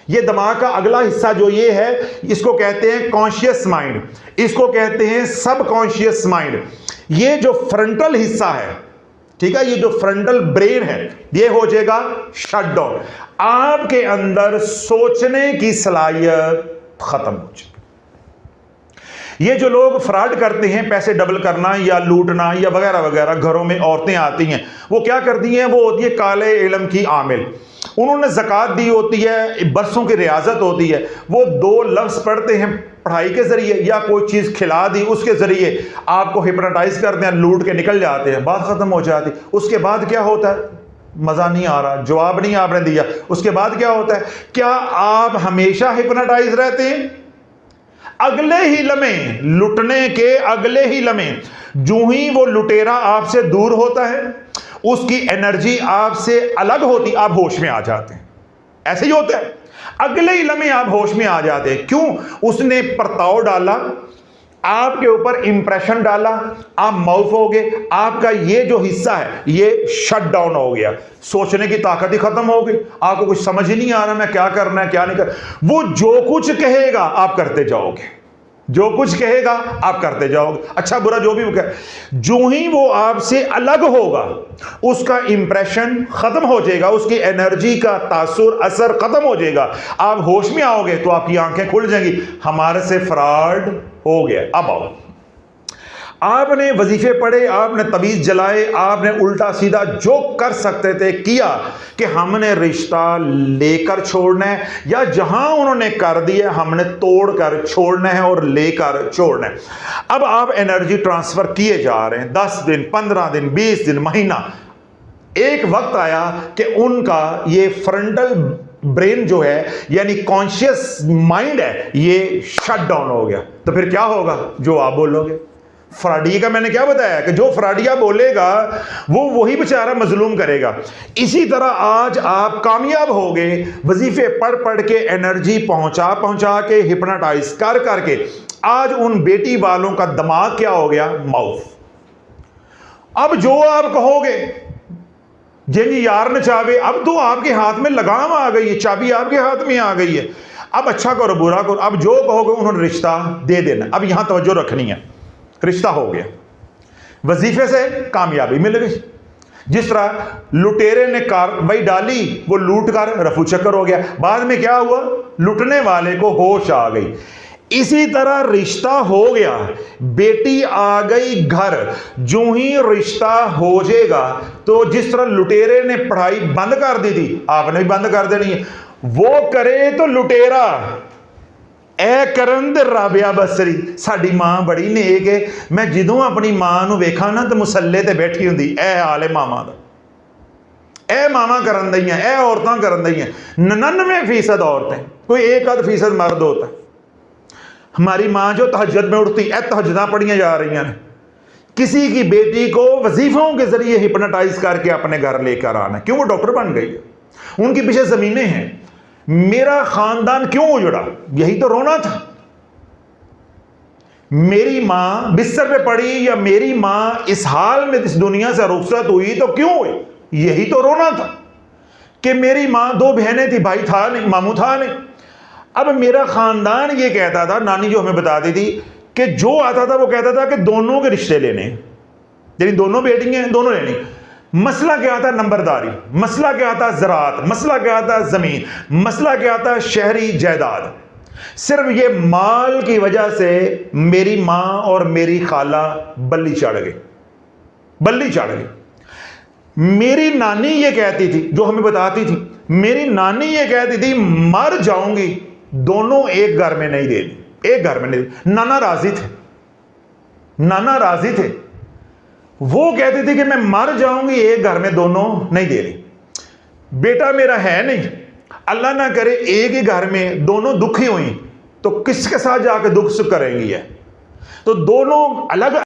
ये दिमाग का अगला हिस्सा जो ये है, इसको कहते हैं कॉन्शियस माइंड, इसको कहते हैं सब कॉन्शियस माइंड। ये जो फ्रंटल हिस्सा है, ठीक है, ये जो फ्रंटल ब्रेन है, ये हो जाएगा शट डाउन। आपके अंदर सोचने की सलाहियत खत्म हो जाएगी। ये जो लोग फ्रॉड करते हैं, पैसे डबल करना या लूटना या वगैरह वगैरह, घरों में औरतें आती हैं, वो क्या करती हैं, वो होती है काले इल्म की आमिल। उन्होंने ज़कात दी होती है, बरसों की रियाजत होती है, वो 2 लफ्ज़ पढ़ते हैं पढ़ाई के जरिए या कोई चीज़ खिला दी उसके जरिए, आपको हिप्नोटाइज करते हैं, लूट के निकल जाते हैं, बात ख़त्म हो जाती। उसके बाद क्या होता है, मज़ा नहीं आ रहा, जवाब नहीं आपने दिया, उसके बाद क्या होता है, क्या आप हमेशा हिप्नोटाइज रहते हैं? अगले ही लम्हे, लुटने के अगले ही लम्हे, जो ही वो लुटेरा आपसे दूर होता है, उसकी एनर्जी आपसे अलग होती, आप होश में आ जाते हैं। ऐसे ही होता है, अगले ही लम्हे आप होश में आ जाते हैं। क्यों? उसने परताव डाला, आपके ऊपर इंप्रेशन डाला, आप माउफ हो गए, आपका ये जो हिस्सा है ये शट डाउन हो गया, सोचने की ताकत ही खत्म हो गई, आपको कुछ समझ ही नहीं आ रहा मैं क्या करना है क्या नहीं कर। वो जो कुछ कहेगा आप करते जाओगे, जो कुछ कहेगा आप करते जाओगे, अच्छा बुरा जो भी वो कहे, जो ही वो आपसे अलग होगा उसका इंप्रेशन खत्म हो जाएगा, उसकी एनर्जी का तासुर असर खत्म हो जाएगा, आप होश में आओगे तो आपकी आंखें खुल जाएंगी, हमारे से फ्रॉड हो गया। अब आओ, आपने वजीफे पढ़े, आपने तवीज़ जलाए, आपने उल्टा सीधा जो कर सकते थे किया कि हमने रिश्ता लेकर छोड़ना है, या जहां उन्होंने कर दिया हमने तोड़कर छोड़ना है और लेकर छोड़ना है। अब आप एनर्जी ट्रांसफर किए जा रहे हैं, 10 दिन, 15 दिन, 20 दिन, महीना। एक वक्त आया कि उनका ये फ्रंटल ब्रेन जो है यानी कॉन्शियस माइंड है ये शट डाउन हो गया, तो फिर क्या होगा, जो आप बोलोगे। फ्राडिया का मैंने क्या बताया कि जो फ्राडिया बोलेगा वो वही बेचारा मजलूम करेगा। इसी तरह आज आप कामयाब हो गए, वजीफे पढ़ पढ़ के, एनर्जी पहुंचा के, हिप्नोटाइज कर करके, आज उन बेटी वालों का दिमाग क्या हो गया, माउफ। अब जो आप कहोगे जिन यार न चावे, अब तो आपके हाथ में लगाम आ गई है, चाबी आपके हाथ में आ गई है। अब अच्छा करो बुरा करो, अब जो कहोगे उन्होंने रिश्ता दे देना। अब यहां तवज्जो रखनी है, रिश्ता हो गया, वजीफे से कामयाबी मिल गई। जिस तरह लुटेरे ने कार्रवाई डाली, वो लूट कर रफू चक्कर हो गया, बाद में क्या हुआ, लुटने वाले को होश आ गई। इसी तरह रिश्ता हो गया, बेटी आ गई घर, जो ही रिश्ता हो जाएगा तो जिस तरह लुटेरे ने पढ़ाई बंद कर दी थी, आपने भी बंद कर देनी है। वो करे तो लुटेरा, ए करन दे राबिया बसरी। साडी मां बड़ी नेक है, मैं जदों अपनी मां नूं वेखां ना तो मुसल्ले ते बैठी हुंदी, ए हाल है मामा दा, ए मामा करन दईयां, ए औरतां करन दईयां। 99% औरतें, कोई 1% मर्द होता है। हमारी मां जो तहज्जुद में उठती, ए तहज्जुदां पढ़ियां जा रही हैं। किसी की बेटी को वजीफों के जरिए हिप्नोटाइज करके अपने घर लेकर आना, क्यों? वो डॉक्टर बन गई है, उनके पीछे जमीनें हैं। मेरा खानदान क्यों उजड़ा? यही तो रोना था। मेरी मां बिस्तर पे पड़ी या मेरी मां इस हाल में इस दुनिया से रुखसत हुई तो क्यों हुई? यही तो रोना था कि मेरी मां 2 बहनें थी, भाई था नहीं, मामू था नहीं। अब मेरा खानदान ये कहता था, नानी जो हमें बताती थी कि जो आता था वो कहता था कि दोनों के रिश्ते लेने, यानी दोनों बेटियां हैं, दोनों लेनी। मसला क्या था? नंबरदारी। मसला क्या था? ज़राअत। मसला क्या था? ज़मीन। मसला क्या था? शहरी जायदाद। सिर्फ ये माल की वजह से मेरी मां और मेरी खाला बल्ली चढ़ गई, बल्ली चढ़ गई। मेरी नानी ये कहती थी, जो हमें बताती थी, मेरी नानी ये कहती थी मर जाऊंगी, दोनों एक घर में नहीं देनी, एक घर में नहीं। नाना राजी थे, नाना राजी थे। वो कहती थी कि मैं मर जाऊंगी, एक घर में दोनों नहीं दे रही। बेटा मेरा है नहीं, अल्लाह ना करे एक ही घर में दोनों दुखी हुई तो किसके साथ जाकर दुख सुख करेंगी है? तो दोनों अलग